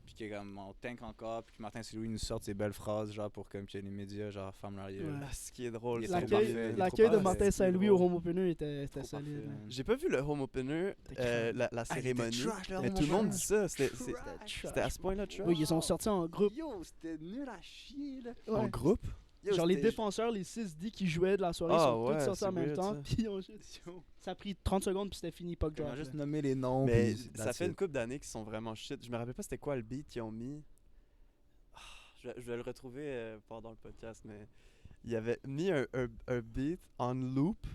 Speaker 2: Puis qui est comme on tank encore, puis que Martin Saint-Louis nous sorte ces belles phrases genre pour comme que les médias genre ferment leur gueule.
Speaker 1: Ouais.
Speaker 3: Ah, ce qui est drôle.
Speaker 2: Il est
Speaker 3: c'est
Speaker 2: trop
Speaker 1: L'accueil
Speaker 2: parfait, il est
Speaker 1: l'accueil
Speaker 2: trop
Speaker 1: de
Speaker 2: parfait,
Speaker 1: Martin
Speaker 3: c'est
Speaker 1: Saint-Louis
Speaker 3: drôle.
Speaker 1: au home opener était
Speaker 2: Trop
Speaker 1: solide.
Speaker 2: parfait,
Speaker 1: là.
Speaker 2: man.
Speaker 3: J'ai pas vu le home opener,
Speaker 1: C'était
Speaker 3: la cérémonie.
Speaker 2: trash, le
Speaker 3: Mais
Speaker 2: home
Speaker 3: tout le monde
Speaker 2: opener.
Speaker 3: dit ça.
Speaker 1: Trash.
Speaker 3: C'était à ce point-là, trash.
Speaker 1: Oui, ils ont sorti en groupe.
Speaker 2: Yo, c'était nul à chier là.
Speaker 1: Ouais.
Speaker 3: En groupe?
Speaker 2: Yo,
Speaker 1: Genre les
Speaker 2: c'était-
Speaker 1: défenseurs, les 6D qui jouaient de la soirée,
Speaker 3: Ah
Speaker 1: sont tous
Speaker 3: ouais,
Speaker 1: sortis
Speaker 3: c'est
Speaker 1: en même
Speaker 3: weird,
Speaker 1: temps.
Speaker 3: ça.
Speaker 1: Puis ils ont juste...
Speaker 2: Yo,
Speaker 1: Ça a pris 30 secondes puis c'était fini, puck
Speaker 2: on
Speaker 1: drop.
Speaker 2: a juste
Speaker 1: là.
Speaker 2: nommé les noms.
Speaker 3: Mais
Speaker 2: puis
Speaker 3: ça
Speaker 2: that's
Speaker 3: fait
Speaker 2: it.
Speaker 3: une couple d'années qu'ils sont vraiment shit. Je me rappelle pas c'était quoi le beat qu'ils ont mis. Ah, je vais le retrouver pendant le podcast, mais il avait mis un beat en loop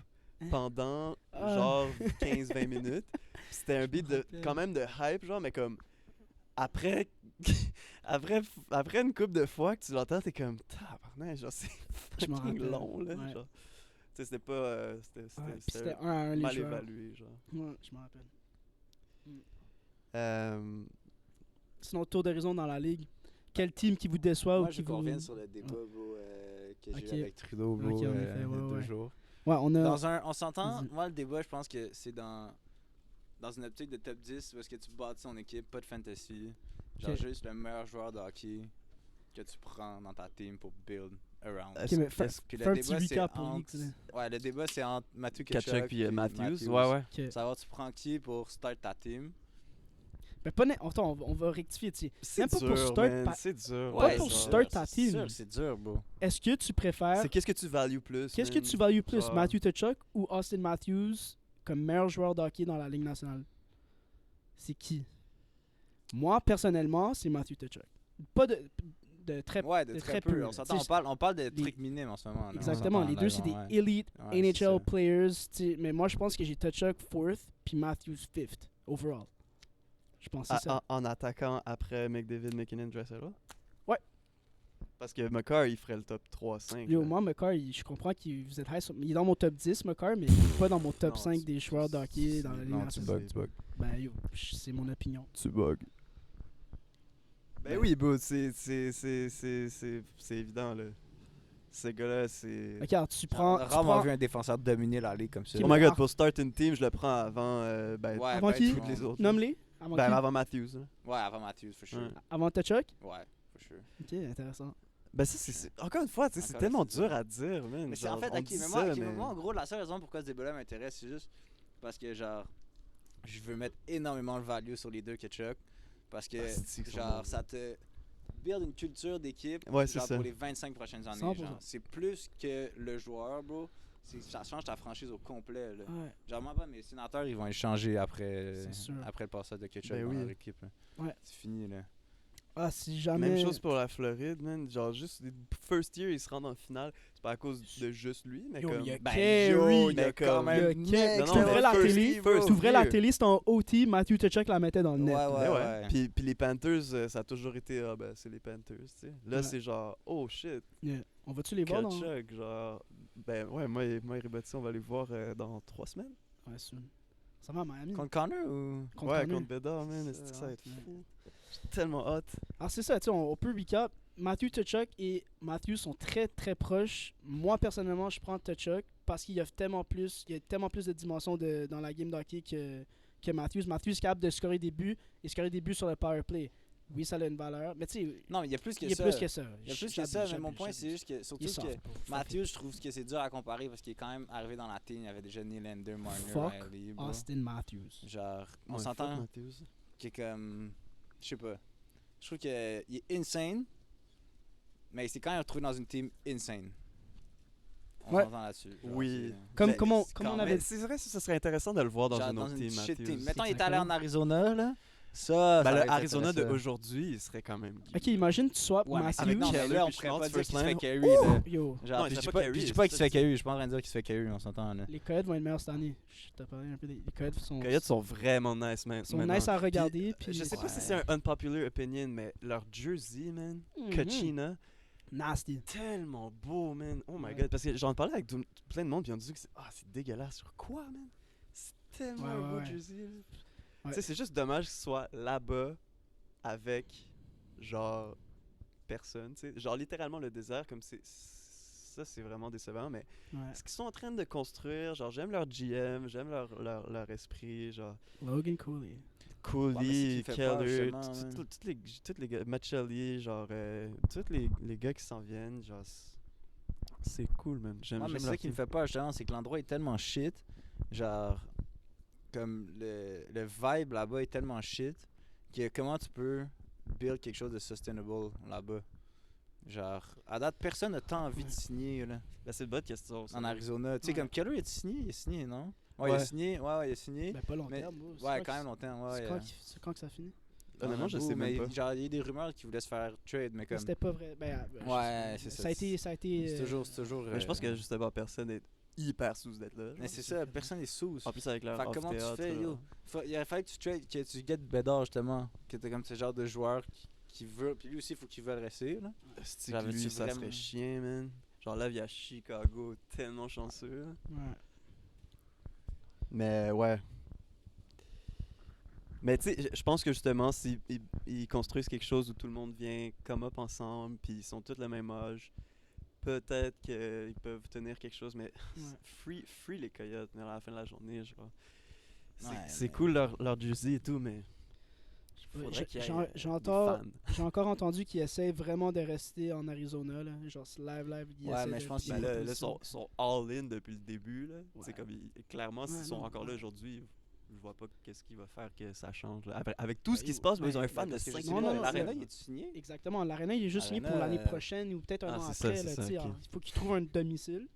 Speaker 3: pendant
Speaker 1: Ah.
Speaker 3: genre 15-20 minutes. Puis c'était un beat
Speaker 1: me
Speaker 3: de,
Speaker 1: rappelle.
Speaker 3: quand même de hype, genre, mais comme après, après une couple de fois que tu l'entends, t'es comme tabarnak, genre c'est
Speaker 1: Je m'en
Speaker 3: fucking
Speaker 1: rappelle.
Speaker 3: long, là.
Speaker 1: Ouais.
Speaker 3: Genre. Tu sais, c'était pas. C'était
Speaker 1: Ouais, puis c'était 1 à 1 les
Speaker 3: mal
Speaker 1: joueurs.
Speaker 3: évalué, genre.
Speaker 1: Ouais, je m'en rappelle.
Speaker 3: Euh,
Speaker 1: Sinon, tour d'horizon dans la ligue. Quel team qui vous déçoit
Speaker 2: Moi,
Speaker 1: ou
Speaker 2: je
Speaker 1: qui
Speaker 2: veux qu'on
Speaker 1: vous...
Speaker 2: revienne sur le débat bro, que j'ai
Speaker 1: Ok.
Speaker 2: eu avec Trudeau bro,
Speaker 1: Ok, en effet,
Speaker 2: il y a
Speaker 1: ouais,
Speaker 2: 2
Speaker 1: ouais.
Speaker 2: jours.
Speaker 1: Ouais, on a...
Speaker 2: On s'entend,
Speaker 1: Vas-y.
Speaker 2: moi le débat je pense que c'est dans une optique de top 10 où est-ce que tu bâtis ton équipe, pas de fantasy. Genre
Speaker 1: Ok.
Speaker 2: juste le meilleur joueur de hockey que tu prends dans ta team pour build around.
Speaker 1: Ok, mais
Speaker 2: Puis
Speaker 1: fais un petit recap pour
Speaker 2: entre...
Speaker 1: Leaks, là.
Speaker 2: Ouais, le débat c'est entre Matthew
Speaker 3: Kachuk
Speaker 2: Tkachuk
Speaker 3: puis Matthews.
Speaker 2: Matthews.
Speaker 3: Ouais.
Speaker 1: Ok.
Speaker 2: Savoir tu prends qui pour start ta team.
Speaker 1: Mais pas attends, on va rectifier, tu sais.
Speaker 3: C'est
Speaker 1: Même pas
Speaker 3: dur,
Speaker 1: pour start
Speaker 3: man,
Speaker 1: pa-
Speaker 3: c'est dur.
Speaker 1: Pas
Speaker 2: Ouais,
Speaker 1: pour
Speaker 2: c'est
Speaker 1: start
Speaker 2: sûr,
Speaker 1: ta
Speaker 2: c'est
Speaker 1: team.
Speaker 2: sûr, c'est dur, bro.
Speaker 1: Est-ce que tu préfères...
Speaker 3: C'est qu'est-ce que tu values plus,
Speaker 1: Qu'est-ce que
Speaker 3: man?
Speaker 1: tu values plus,
Speaker 3: Genre-
Speaker 1: Matthew Tkachuk ou Austin Matthews comme meilleur joueur de hockey dans la Ligue nationale? C'est qui? Moi, personnellement, c'est Matthew Tkachuk. Pas de très...
Speaker 2: Ouais, de
Speaker 1: de
Speaker 2: très,
Speaker 1: très
Speaker 2: peu.
Speaker 1: peu,
Speaker 2: On s'entend,
Speaker 1: tu sais,
Speaker 2: on parle de
Speaker 1: les-
Speaker 2: trucs minimes en ce moment. là. On
Speaker 1: Exactement,
Speaker 2: s'entend,
Speaker 1: les
Speaker 2: là,
Speaker 1: deux, c'est des
Speaker 2: ouais.
Speaker 1: elite
Speaker 2: Ouais, c'est
Speaker 1: NHL
Speaker 2: ça.
Speaker 1: players. Tu sais, mais moi, je pense que j'ai Tkachuk 4th puis Matthews 5th overall. Je pense que c'est ça.
Speaker 3: En attaquant après McDavid, McKinnon, Draisaitl?
Speaker 1: Ouais.
Speaker 3: Parce que McCarr, il ferait le top 3-5.
Speaker 1: Yo,
Speaker 3: là.
Speaker 1: moi, McCarr, je comprends qu'il vous êtes high sur... Il est dans mon top 10, McCarr, mais il est pas dans mon top
Speaker 3: Non,
Speaker 1: 5 des joueurs de hockey dans la Ligue
Speaker 2: Non, tu
Speaker 1: nationale.
Speaker 2: bugs.
Speaker 1: Ben yo, c'est mon opinion.
Speaker 3: Tu bugs. Ben oui, bro, c'est évident, là. Ces gars-là, c'est...
Speaker 1: Regarde, tu
Speaker 2: On
Speaker 1: prends...
Speaker 2: a
Speaker 1: tu
Speaker 2: rarement
Speaker 1: prends-
Speaker 2: vu un défenseur dominer la ligue comme ça.
Speaker 1: Ok,
Speaker 3: Oh
Speaker 1: mais
Speaker 3: my god,
Speaker 1: ah.
Speaker 3: pour start une team, je le prends avant,
Speaker 2: Ouais,
Speaker 1: Avant qui?
Speaker 2: tout
Speaker 3: toutes les autres.
Speaker 1: Nomme-les. Avant
Speaker 3: Ben,
Speaker 1: qui?
Speaker 3: avant Matthews. Là.
Speaker 2: Ouais, avant Matthews, for sure.
Speaker 3: Ouais.
Speaker 1: Avant Tkachuk?
Speaker 2: Ouais, for sure.
Speaker 1: Ok, intéressant.
Speaker 3: Ben ça, c'est... Encore une fois, tu sais, c'est
Speaker 2: Encore
Speaker 3: tellement
Speaker 2: là, c'est dur.
Speaker 3: dur à dire, man.
Speaker 2: Mais c'est en
Speaker 3: Genre,
Speaker 2: fait,
Speaker 3: on
Speaker 2: ok,
Speaker 3: dit
Speaker 2: mais
Speaker 3: ça,
Speaker 2: moi, en gros, la seule raison pourquoi ce débat-là m'intéresse, c'est juste parce que, genre, je veux mettre énormément de value sur les deux Tkachuk. Parce que,
Speaker 3: Ah, c'est-tu qu'ils sont
Speaker 2: genre,
Speaker 3: bons.
Speaker 2: ça te build une culture d'équipe
Speaker 3: Ouais, c'est
Speaker 2: genre,
Speaker 3: ça.
Speaker 2: pour les 25 prochaines années.
Speaker 1: 100%.
Speaker 2: Genre. C'est plus que le joueur, bro. Ça change ta franchise au complet. Là.
Speaker 1: Ouais.
Speaker 2: Genre, moi, mes sénateurs, ils vont échanger après
Speaker 1: C'est sûr.
Speaker 2: le passage de Tkachuk
Speaker 3: Ben
Speaker 2: dans
Speaker 3: oui.
Speaker 2: leur équipe. Là.
Speaker 1: Ouais.
Speaker 2: C'est fini, là.
Speaker 1: Ah, si jamais...
Speaker 3: Même chose pour la Floride, man. Genre, juste, first year, il se rend en finale. C'est pas à cause de juste lui, mais
Speaker 1: Yo,
Speaker 3: comme...
Speaker 1: il y a
Speaker 2: Ben,
Speaker 1: Carey,
Speaker 2: yo, il y a
Speaker 3: mais
Speaker 2: quand
Speaker 3: comme-
Speaker 2: même...
Speaker 1: il y a
Speaker 2: next
Speaker 3: Non, non,
Speaker 1: T'ouvrais
Speaker 3: mais
Speaker 1: la
Speaker 3: first
Speaker 1: télé,
Speaker 3: year, bro.
Speaker 1: t'ouvrais la
Speaker 3: year.
Speaker 1: télé, c'était en OT, Matthew Tkachuk la mettait dans le net.
Speaker 2: Ouais,
Speaker 3: Ouais, ouais.
Speaker 2: ouais.
Speaker 3: Puis les Panthers, ça a toujours été, ah ben, c'est les Panthers, tu sais. Là,
Speaker 1: Ouais.
Speaker 3: c'est genre, oh shit,
Speaker 1: Yeah. On va-tu les voir dans...
Speaker 3: Tkachuk, genre... Ben ouais, moi et Ribati, on va les voir dans 3 semaines.
Speaker 1: Ouais, soon. Ça va à Miami?
Speaker 2: Contre Connor ou...
Speaker 1: Contre
Speaker 3: ouais,
Speaker 1: Connor.
Speaker 3: contre Bédard, man. Est-ce que ça va être
Speaker 1: ouais.
Speaker 3: fou? J'ai tellement hâte.
Speaker 1: Alors c'est ça, tu sais, on peut recap. Matthew Tkachuk et Matthews sont très très proches. Moi personnellement, je prends Tkachuk parce qu'il y a tellement plus de dimensions dans la game d'hockey que Matthews. Matthews est capable de scorer des buts et scorer des buts sur le power play. Oui, ça a une valeur, mais tu sais,
Speaker 2: Non, mais il y a plus que
Speaker 1: il y a
Speaker 2: ça.
Speaker 1: plus que ça.
Speaker 2: Il y a plus que ça, mais mon point, c'est juste que, surtout
Speaker 1: Il est soft,
Speaker 2: que
Speaker 1: bro. Fuck
Speaker 2: Matthews, je trouve que c'est dur à comparer parce qu'il est quand même arrivé dans la team. Il y avait déjà Nylander, Marner,
Speaker 1: Fuck
Speaker 2: Riley,
Speaker 1: it.
Speaker 2: bro.
Speaker 1: Austin Matthews.
Speaker 2: Genre, on
Speaker 3: Ouais,
Speaker 2: s'entend
Speaker 3: fuck Matthews.
Speaker 2: qu'il est comme. Je sais pas. Je trouve qu'il est insane, mais il s'est quand même retrouvé dans une team insane. On
Speaker 1: Ouais.
Speaker 2: s'entend là-dessus. Genre,
Speaker 3: Oui.
Speaker 2: c'est-
Speaker 1: Comme
Speaker 3: Ben,
Speaker 1: comment
Speaker 3: c'est
Speaker 1: comme
Speaker 3: quand
Speaker 1: on
Speaker 3: même-
Speaker 1: avait
Speaker 3: C'est vrai, ça serait intéressant de le voir dans
Speaker 2: genre
Speaker 3: une autre team,
Speaker 2: shit
Speaker 3: Matthews.
Speaker 2: team. Mettons, il est allé
Speaker 1: Exactement.
Speaker 2: en Arizona, là. Ça.
Speaker 3: Ben,
Speaker 2: ça
Speaker 3: le
Speaker 2: aurait été
Speaker 3: Arizona
Speaker 2: intéressant.
Speaker 3: d'aujourd'hui, il serait quand même...
Speaker 1: OK, imagine tu swaps
Speaker 2: Ouais, mais
Speaker 1: Matthews.
Speaker 2: avec non, mais
Speaker 3: Keller
Speaker 2: là, on
Speaker 3: puis
Speaker 2: pourrait
Speaker 3: Schmaltz
Speaker 2: pas dire
Speaker 3: first
Speaker 2: qu'il se fait
Speaker 3: line.
Speaker 2: carry,
Speaker 1: Ouh!
Speaker 2: là.
Speaker 1: Yo,
Speaker 2: Genre,
Speaker 3: Non,
Speaker 2: puis
Speaker 3: il
Speaker 2: je
Speaker 3: se
Speaker 2: dis
Speaker 3: fait
Speaker 2: pas,
Speaker 3: carry,
Speaker 2: puis je dis
Speaker 3: il
Speaker 2: pas
Speaker 3: se
Speaker 2: qu'il se
Speaker 3: fait
Speaker 2: fait carry, je suis pas en train de dire qu'il se fait carry, on s'entend là.
Speaker 1: les Coyotes vont être meilleurs cette année. Je t'ai parlé un peu les Coyotes sont
Speaker 3: Les Coyotes sont vraiment nice, man.
Speaker 1: sont
Speaker 3: maintenant.
Speaker 1: nice à regarder puis
Speaker 3: Je sais pas si
Speaker 2: Ouais.
Speaker 3: c'est un unpopular opinion, mais leur jersey, man,
Speaker 1: Mhm.
Speaker 3: Kachina,
Speaker 1: Nasty.
Speaker 3: tellement beau, man. Oh my
Speaker 1: Ouais.
Speaker 3: god. Parce que j'en parlais avec plein de monde, puis ils ont dit que c'est dégueulasse. Sur quoi, man? C'est tellement
Speaker 1: Ouais,
Speaker 3: un beau
Speaker 1: ouais.
Speaker 3: jersey. là.
Speaker 1: Ouais.
Speaker 3: Tu sais, c'est juste dommage qu'il soit là-bas avec, genre, personne. Tu sais, genre, littéralement le désert, comme c'est. Ça, c'est vraiment décevant, mais
Speaker 1: Ouais.
Speaker 3: ce qu'ils sont en train de construire, genre, j'aime leur GM, j'aime leur esprit, genre.
Speaker 1: Logan Cooley.
Speaker 2: Ouais, mais c'est
Speaker 3: Cooley,
Speaker 2: qui fait peur,
Speaker 3: Keller,
Speaker 2: justement, man.
Speaker 3: tous les gars, Machelli, genre, tous les gars qui s'en viennent, genre, c'est cool, man. J'aime
Speaker 2: Ouais, mais c'est
Speaker 3: leur
Speaker 2: ça qui me
Speaker 3: team.
Speaker 2: fait peur, justement, c'est que l'endroit est tellement shit. Genre, comme le vibe là-bas est tellement shit que comment tu peux build quelque chose de sustainable là-bas? Genre, à date, personne n'a tant envie de signer là,
Speaker 3: Ben, c'est une bonne question. ça.
Speaker 2: en Arizona. Tu sais,
Speaker 1: Ouais.
Speaker 2: comme Keller, il a signé, non? Ouais, il a
Speaker 3: Ouais.
Speaker 2: signé, ouais, il a signé.
Speaker 1: Ben pas long
Speaker 2: Mais-
Speaker 1: terme. bro. C'est
Speaker 2: Ouais,
Speaker 1: quand
Speaker 2: quand
Speaker 1: que-
Speaker 2: même longtemps, ouais.
Speaker 1: C'est quand que ça finit?
Speaker 3: Honnêtement, je sais
Speaker 2: mais
Speaker 3: même pas.
Speaker 2: genre, il y a eu des rumeurs qui voulaient se faire trade, mais comme.
Speaker 1: C'était pas vrai.
Speaker 2: Ouais, c'est ça.
Speaker 1: Ça a été
Speaker 2: C'est
Speaker 1: euh,
Speaker 2: toujours.
Speaker 3: Mais je pense que justement, personne n'est hyper sous d'être là.
Speaker 2: Mais
Speaker 3: genre.
Speaker 2: c'est ça, personne n'est sous.
Speaker 3: En plus, avec leur
Speaker 2: Fait que comment tu
Speaker 3: amphithéâtre,
Speaker 2: fais,
Speaker 3: là.
Speaker 2: yo? Il aurait fallu que tu trades, que tu get Bédard justement, que t'es comme ce genre de joueur qui veut, puis lui aussi il faut qu'il veuille rester là.
Speaker 3: Esti
Speaker 2: J'avais
Speaker 3: que lui,
Speaker 2: tu
Speaker 3: ça
Speaker 2: vraiment-
Speaker 3: serait chien, man. Genre là, il y a Chicago, tellement chanceux. là.
Speaker 1: Ouais.
Speaker 3: Mais ouais. Mais tu sais, je pense que justement, s'ils ils construisent quelque chose où tout le monde vient come up ensemble, puis ils sont tous le même âge, peut-être qu'ils peuvent tenir quelque chose, mais
Speaker 1: Ouais.
Speaker 3: free les Coyotes, mais à la fin de la journée, genre.
Speaker 2: Ouais,
Speaker 3: C'est
Speaker 2: mais-
Speaker 3: cool leur jersey et tout, mais. Faudrait qu'il y ait des
Speaker 1: J'entends.
Speaker 3: fans.
Speaker 1: J'ai encore entendu qu'ils essaient vraiment de rester en Arizona, là. Genre, c'est live, ils
Speaker 2: Ouais,
Speaker 1: essaient
Speaker 2: mais
Speaker 1: de-
Speaker 2: je pense
Speaker 3: Ben
Speaker 2: qu'ils-
Speaker 3: là, ils sont all-in depuis le début. Là.
Speaker 1: Ouais.
Speaker 3: C'est comme, clairement, s'ils
Speaker 1: Ouais,
Speaker 3: sont
Speaker 1: non,
Speaker 3: encore là
Speaker 1: ouais.
Speaker 3: aujourd'hui, je vois pas qu'est-ce qui va faire que ça change. Là. Avec tout ce qui
Speaker 2: Ben,
Speaker 3: se passe,
Speaker 1: ben,
Speaker 3: ils ont un
Speaker 1: ben,
Speaker 3: fan de
Speaker 2: parce que je
Speaker 3: 5
Speaker 2: sais
Speaker 1: Non,
Speaker 2: pas,
Speaker 1: non, non,
Speaker 2: l'Arena,
Speaker 1: c'est-
Speaker 2: il est signé?
Speaker 1: Exactement. L'Arena, il est juste signé pour
Speaker 2: Arena,
Speaker 1: l'année prochaine ou peut-être un
Speaker 3: ah,
Speaker 1: an
Speaker 3: c'est ça,
Speaker 1: après.
Speaker 3: c'est
Speaker 1: Là,
Speaker 3: ça,
Speaker 1: tu sais,
Speaker 3: ok.
Speaker 1: il faut qu'il trouve un domicile.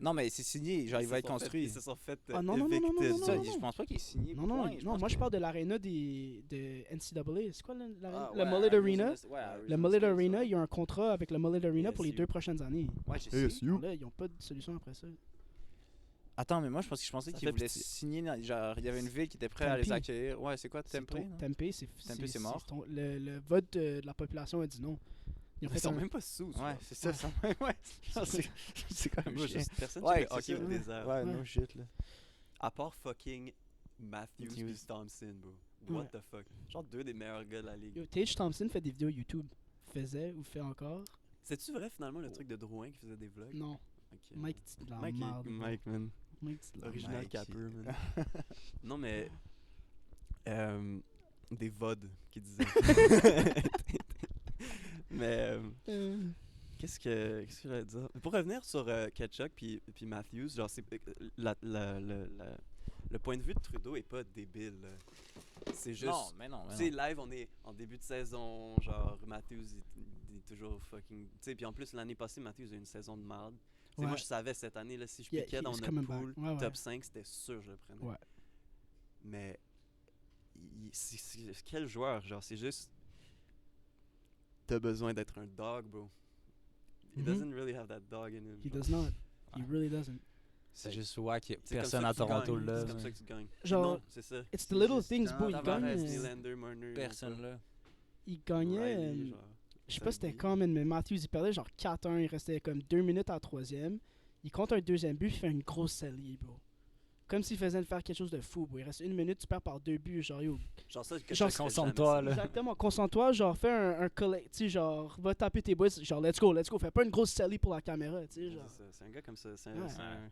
Speaker 2: Non, mais c'est signé, genre, il va être construit.
Speaker 3: Ils se sont fait
Speaker 1: Ah, non, non, non, non,
Speaker 3: évicted,
Speaker 1: non,
Speaker 2: C'est ça,
Speaker 1: non,
Speaker 3: genre.
Speaker 2: je pense pas qu'il est signé.
Speaker 1: Non, non,
Speaker 2: point,
Speaker 1: non,
Speaker 2: je pense
Speaker 1: moi je
Speaker 2: que-
Speaker 1: parle de l'aréna de NCAA. C'est quoi l'aréna?
Speaker 2: Ah,
Speaker 1: Le
Speaker 2: ouais,
Speaker 1: Mullet Arena.
Speaker 2: ouais, Arizona
Speaker 1: Le Mullet
Speaker 2: State,
Speaker 1: Arena,
Speaker 2: ça.
Speaker 1: il y a un contrat avec le Mullet Arena pour les
Speaker 3: ASU.
Speaker 1: 2 prochaines années.
Speaker 2: Ouais, je sais.
Speaker 3: ASU.
Speaker 1: Là, ils n'ont pas de solution après ça.
Speaker 2: Attends, mais moi, je pensais
Speaker 3: Ça
Speaker 2: qu'ils
Speaker 3: fait
Speaker 2: voulaient
Speaker 3: pitié.
Speaker 2: signer. Genre, il y avait une ville qui était prête à les
Speaker 1: Tempe.
Speaker 2: accueillir. Ouais, c'est quoi,
Speaker 1: C'est
Speaker 2: Tempe?
Speaker 1: ton-
Speaker 2: non?
Speaker 1: Tempe,
Speaker 2: c'est mort.
Speaker 1: le vote de la population a dit non. Ils ont
Speaker 3: Ils
Speaker 1: fait
Speaker 3: sont
Speaker 1: un-
Speaker 3: même pas sous.
Speaker 2: Ouais, c'est ça, ça. Ouais, c'est quand même
Speaker 3: Moi,
Speaker 2: chiant.
Speaker 3: juste personne
Speaker 2: Ouais,
Speaker 3: qui fait
Speaker 2: c'est
Speaker 3: hockey
Speaker 2: ça.
Speaker 3: au désert.
Speaker 2: Ouais,
Speaker 1: Ouais.
Speaker 2: no shit, là.
Speaker 3: À part fucking Matthews
Speaker 2: Matthews.
Speaker 3: et Thompson, bro. What
Speaker 1: Ouais.
Speaker 3: the fuck? Genre deux des meilleurs gars de la ligue.
Speaker 1: Yo, Tage Thompson fait des vidéos YouTube. Faisait ou fait encore?
Speaker 3: C'est-tu vrai finalement le truc de Drouin qui faisait des vlogs?
Speaker 1: Non.
Speaker 3: Ok.
Speaker 1: Mike, c'est de la
Speaker 3: Mike,
Speaker 1: merde.
Speaker 3: Mike, man.
Speaker 1: Mike, c'est de la
Speaker 3: Original
Speaker 2: Mike,
Speaker 3: capper,
Speaker 2: il-
Speaker 3: man. Non, mais. Des VOD qui disaient. Mais.
Speaker 1: merde.
Speaker 3: Qu'est-ce que j'allais dire? Pour revenir sur Ketchuk puis Matthews, genre, c'est, le point de vue de Trudeau est pas débile. Là. C'est juste.
Speaker 2: Non, mais non.
Speaker 3: Tu sais, live, on est en début de saison, genre, Matthews, il est toujours fucking. Tu sais, puis en plus, l'année passée, Matthews a eu une saison de merde. Tu sais,
Speaker 1: Ouais.
Speaker 3: moi, je savais cette année, là, si je
Speaker 1: Yeah,
Speaker 3: piquais dans
Speaker 1: he's
Speaker 3: notre
Speaker 1: coming back.
Speaker 3: pool,
Speaker 1: Ouais, ouais.
Speaker 3: top 5, c'était sûr que je le prenais.
Speaker 1: Ouais.
Speaker 3: Mais. Quel joueur? Genre, c'est juste. T'as besoin d'être un dog, bro. He
Speaker 1: Mhm.
Speaker 3: doesn't really have that dog in him.
Speaker 1: He
Speaker 3: genre.
Speaker 1: does not. He
Speaker 2: Ouais.
Speaker 1: really doesn't.
Speaker 2: C'est juste ouais,
Speaker 3: C'est comme
Speaker 2: personne
Speaker 3: ça
Speaker 2: à
Speaker 3: que tu
Speaker 2: Toronto
Speaker 3: gagnes,
Speaker 2: là.
Speaker 3: C'est comme ça que tu gagnes.
Speaker 1: Genre,
Speaker 3: Non, c'est ça.
Speaker 1: It's the little
Speaker 2: juste
Speaker 1: things, bro. Il
Speaker 2: Tavares,
Speaker 1: gagne.
Speaker 3: Nylander, Marner.
Speaker 2: Personne là.
Speaker 1: Il gagnait.
Speaker 3: Riley, genre.
Speaker 1: Je sais pas c'était
Speaker 3: Saguy.
Speaker 1: quand, mais Matthews, il perdait genre 4-1. Il restait comme 2 minutes à la troisième. Il compte un deuxième but, il fait une grosse salie, bro. Comme s'il faisait faire quelque chose de fou, bro. Il reste 1 minute, tu perds par 2 buts. Genre, yo.
Speaker 3: Genre ça, que
Speaker 1: Genre,
Speaker 3: ça, c'est
Speaker 2: concentre-toi,
Speaker 3: jamais
Speaker 2: là.
Speaker 1: Exactement, concentre-toi, genre, fais un collect, tu sais, genre, va taper tes boys, genre, let's go. Fais pas une grosse salie pour la caméra, tu sais,
Speaker 3: ça.
Speaker 1: genre.
Speaker 3: C'est ça, c'est un gars comme ça. C'est
Speaker 1: Ouais.
Speaker 3: c'est un-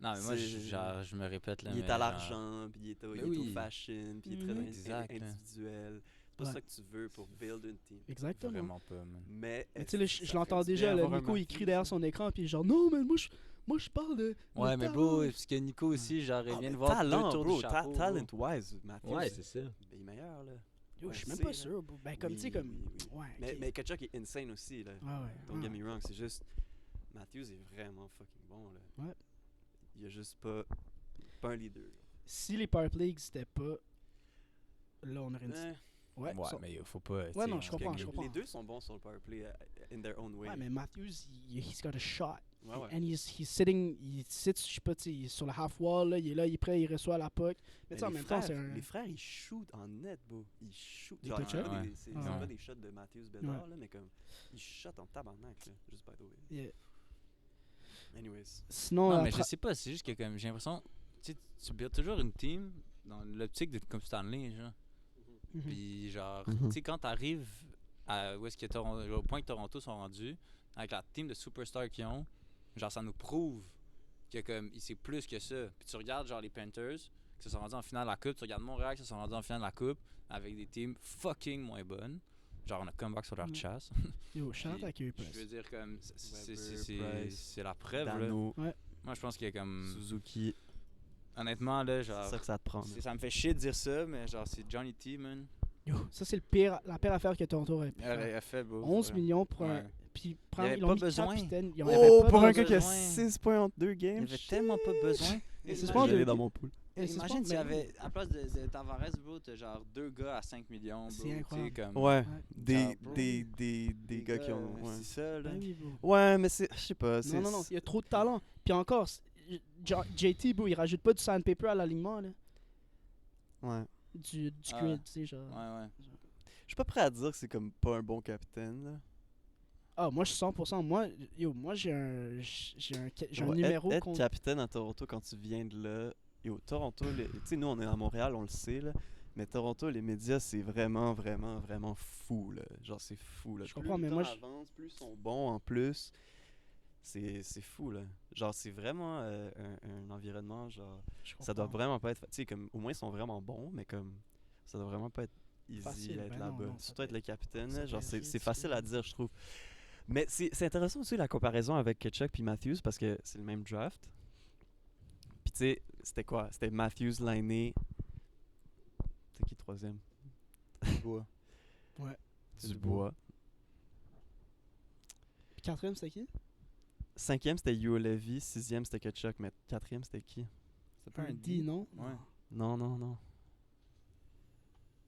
Speaker 2: Non, mais moi,
Speaker 3: C'est-
Speaker 2: genre, je me répète là.
Speaker 3: Il
Speaker 2: mais
Speaker 3: est à
Speaker 2: genre,
Speaker 3: l'argent, puis il est
Speaker 2: Mais
Speaker 3: au
Speaker 2: oui.
Speaker 3: fashion, puis il est très
Speaker 1: Mhm.
Speaker 2: Exact, hein.
Speaker 3: individuel. C'est pas
Speaker 1: Ouais.
Speaker 3: ça que tu veux pour build une team.
Speaker 1: Exactement.
Speaker 2: Vraiment pas, man.
Speaker 3: Mais
Speaker 1: Mais tu sais, là, je
Speaker 3: ça
Speaker 1: l'entends
Speaker 3: ferait du
Speaker 1: déjà,
Speaker 3: bien
Speaker 1: là,
Speaker 3: avoir un
Speaker 1: Nico, il
Speaker 3: Matthews,
Speaker 1: crie derrière son écran, puis genre, non, mais moi, je parle de.
Speaker 2: Ouais,
Speaker 1: de
Speaker 2: mais
Speaker 1: talent.
Speaker 2: bro, parce que Nico aussi, genre, il
Speaker 3: Ah,
Speaker 2: vient
Speaker 3: mais
Speaker 2: de voir
Speaker 3: talent,
Speaker 2: deux tours
Speaker 3: bro,
Speaker 2: de chapeau. bro.
Speaker 3: talent-wise, Matthews,
Speaker 2: Ouais, c'est ça.
Speaker 3: il est meilleur, là.
Speaker 1: Yo,
Speaker 3: on
Speaker 1: je suis
Speaker 3: le
Speaker 1: même
Speaker 3: sait,
Speaker 1: pas
Speaker 3: là.
Speaker 1: sûr, bro. Ben, comme,
Speaker 3: Oui,
Speaker 1: tu sais, comme.
Speaker 3: oui, oui.
Speaker 1: Ouais.
Speaker 3: Mais,
Speaker 1: ok.
Speaker 3: mais Kachuk est insane aussi, là.
Speaker 1: Ouais, ouais.
Speaker 3: Don't get
Speaker 1: ouais.
Speaker 3: me wrong, c'est juste. Matthews est vraiment fucking bon, là.
Speaker 1: Ouais.
Speaker 3: Il a juste pas un leader.
Speaker 1: Si les Power Plays c'était pas. Là, on aurait une. Ouais,
Speaker 2: Ouais,
Speaker 1: ça-
Speaker 2: mais il faut pas. tu
Speaker 1: Ouais,
Speaker 2: sais,
Speaker 1: non, je comprends,
Speaker 2: que-
Speaker 1: je comprends.
Speaker 3: Les deux sont bons sur le powerplay in their own way.
Speaker 1: Ouais, mais Matthews, he's got a shot.
Speaker 3: Ouais, ouais.
Speaker 1: And he's sitting, il sit, je sais pas, tu sais, il est sur le half wall, là, il est prêt, il reçoit la puck. Mais tu sais, en
Speaker 3: les
Speaker 1: même temps,
Speaker 3: frères-
Speaker 1: c'est un.
Speaker 3: Les frères, ils shootent en net, bro. Ils shootent.
Speaker 1: Des
Speaker 3: Genre,
Speaker 1: Kachuk?
Speaker 3: c'est pas
Speaker 2: Ouais.
Speaker 3: des- c'est
Speaker 1: Ouais.
Speaker 3: pas des shots de Matthews Bedard, là, mais comme. Ils shootent en tabarnak, là. Juste by the way.
Speaker 1: Yeah.
Speaker 3: Anyways.
Speaker 1: Sinon,
Speaker 2: Non,
Speaker 1: la
Speaker 2: mais je
Speaker 1: tra-
Speaker 2: sais pas, c'est juste que comme j'ai l'impression, tu sais, tu builds toujours une team dans l'optique de comme Stanley, genre.
Speaker 1: Mhm.
Speaker 2: Puis genre,
Speaker 3: Mhm.
Speaker 2: tu sais, quand t'arrives à où est-ce que au point que Toronto sont rendus, avec la team de superstars qu'ils ont, genre ça nous prouve que comme c'est plus que ça. Puis tu regardes genre les Panthers qui se sont rendus en finale de la coupe, tu regardes Montréal qui se sont rendus en finale de la coupe avec des teams fucking moins bonnes. Genre on a comeback sur leur
Speaker 1: Ouais.
Speaker 2: chasse.
Speaker 1: Yo, chante avec eux,
Speaker 2: Je veux dire comme
Speaker 3: Weber, Price,
Speaker 2: c'est la preuve là.
Speaker 3: Dano,
Speaker 2: Moi je pense qu'il y a comme
Speaker 3: Suzuki.
Speaker 2: honnêtement là
Speaker 3: C'est
Speaker 2: genre
Speaker 3: ça que ça te prend.
Speaker 2: ça me fait chier de dire ça mais genre c'est Johnny T man.
Speaker 1: Yo, ça, c'est la pire affaire que Toronto aurait pu
Speaker 2: Il
Speaker 1: faire.
Speaker 2: a fait beau.
Speaker 1: 11 millions pour un.
Speaker 2: Ouais.
Speaker 1: Puis
Speaker 2: Il y avait
Speaker 1: ils l'ont
Speaker 2: pas
Speaker 1: mis
Speaker 2: besoin.
Speaker 1: capitaine. Ils en
Speaker 3: Oh,
Speaker 1: avaient pas
Speaker 3: pour un
Speaker 1: besoin.
Speaker 3: gars qui a
Speaker 2: besoin.
Speaker 3: 6 points en 2
Speaker 2: Il
Speaker 3: games.
Speaker 2: y avait tellement pas besoin.
Speaker 1: Et c'est
Speaker 2: Imagine-
Speaker 1: pas
Speaker 3: J'ai
Speaker 1: de-
Speaker 3: dans mon pool.
Speaker 1: Et c'est
Speaker 2: Imagine
Speaker 1: pas-
Speaker 2: s'il y
Speaker 1: mais-
Speaker 2: avait, à la place de Tavares, bro, t'as genre 2 gars à 5 millions, bro.
Speaker 1: C'est
Speaker 2: tu sais,
Speaker 1: incroyable.
Speaker 2: comme-
Speaker 3: Ouais,
Speaker 1: Ouais.
Speaker 3: des,
Speaker 2: Genre, bro,
Speaker 3: des gars qui ont. Ouais.
Speaker 2: C'est ça, là.
Speaker 1: Ben oui, bro.
Speaker 3: Ouais, mais c'est. Je sais pas. c'est-
Speaker 1: Non, il y a trop de talent. Puis encore, JT, bro, il rajoute pas du sandpaper à l'alignement, là.
Speaker 3: Ouais.
Speaker 1: Du
Speaker 2: Ah.
Speaker 1: grid, tu sais, genre.
Speaker 2: Ouais, ouais.
Speaker 3: Je suis pas prêt à dire que c'est comme pas un bon capitaine, là.
Speaker 1: Ah, moi, je suis 100%. Moi, j'ai un
Speaker 3: Genre,
Speaker 1: numéro
Speaker 3: être
Speaker 1: contre.
Speaker 3: capitaine à Toronto quand tu viens de là. Yo, Toronto, tu sais, nous on est à Montréal, on le sait, là. Mais Toronto, les médias, c'est vraiment, vraiment, vraiment fou, là. Genre, c'est fou, là.
Speaker 1: Je comprends, mais
Speaker 3: le
Speaker 1: moi,
Speaker 3: temps avance, plus ils sont bons en plus. C'est fou, là. Genre, c'est vraiment un environnement, genre.
Speaker 1: Je
Speaker 3: Ça doit
Speaker 1: comprends.
Speaker 3: vraiment pas être. Tu sais, comme, au moins, ils sont vraiment bons, mais comme. Ça doit vraiment pas être easy
Speaker 1: Facile,
Speaker 3: à être
Speaker 1: ben
Speaker 3: là-bas.
Speaker 1: non, ça
Speaker 3: Surtout être le capitaine,
Speaker 1: ça
Speaker 3: là, genre
Speaker 1: fait
Speaker 3: c'est facile à
Speaker 1: ridicule.
Speaker 3: dire, je trouve. Mais c'est intéressant aussi la comparaison avec Kachuk puis Matthews parce que c'est le même draft. Puis tu sais, c'était quoi? C'était Matthews, Lainé. C'était qui troisième?
Speaker 2: Bois.
Speaker 1: Ouais.
Speaker 2: C'est
Speaker 3: Dubois.
Speaker 1: Puis quatrième, c'était qui?
Speaker 3: Cinquième, c'était Yo Levy. Sixième, c'était Kachuk. Mais quatrième, c'était qui?
Speaker 2: C'était pas
Speaker 1: Un D, non?
Speaker 2: Ouais.
Speaker 3: Non, non, non.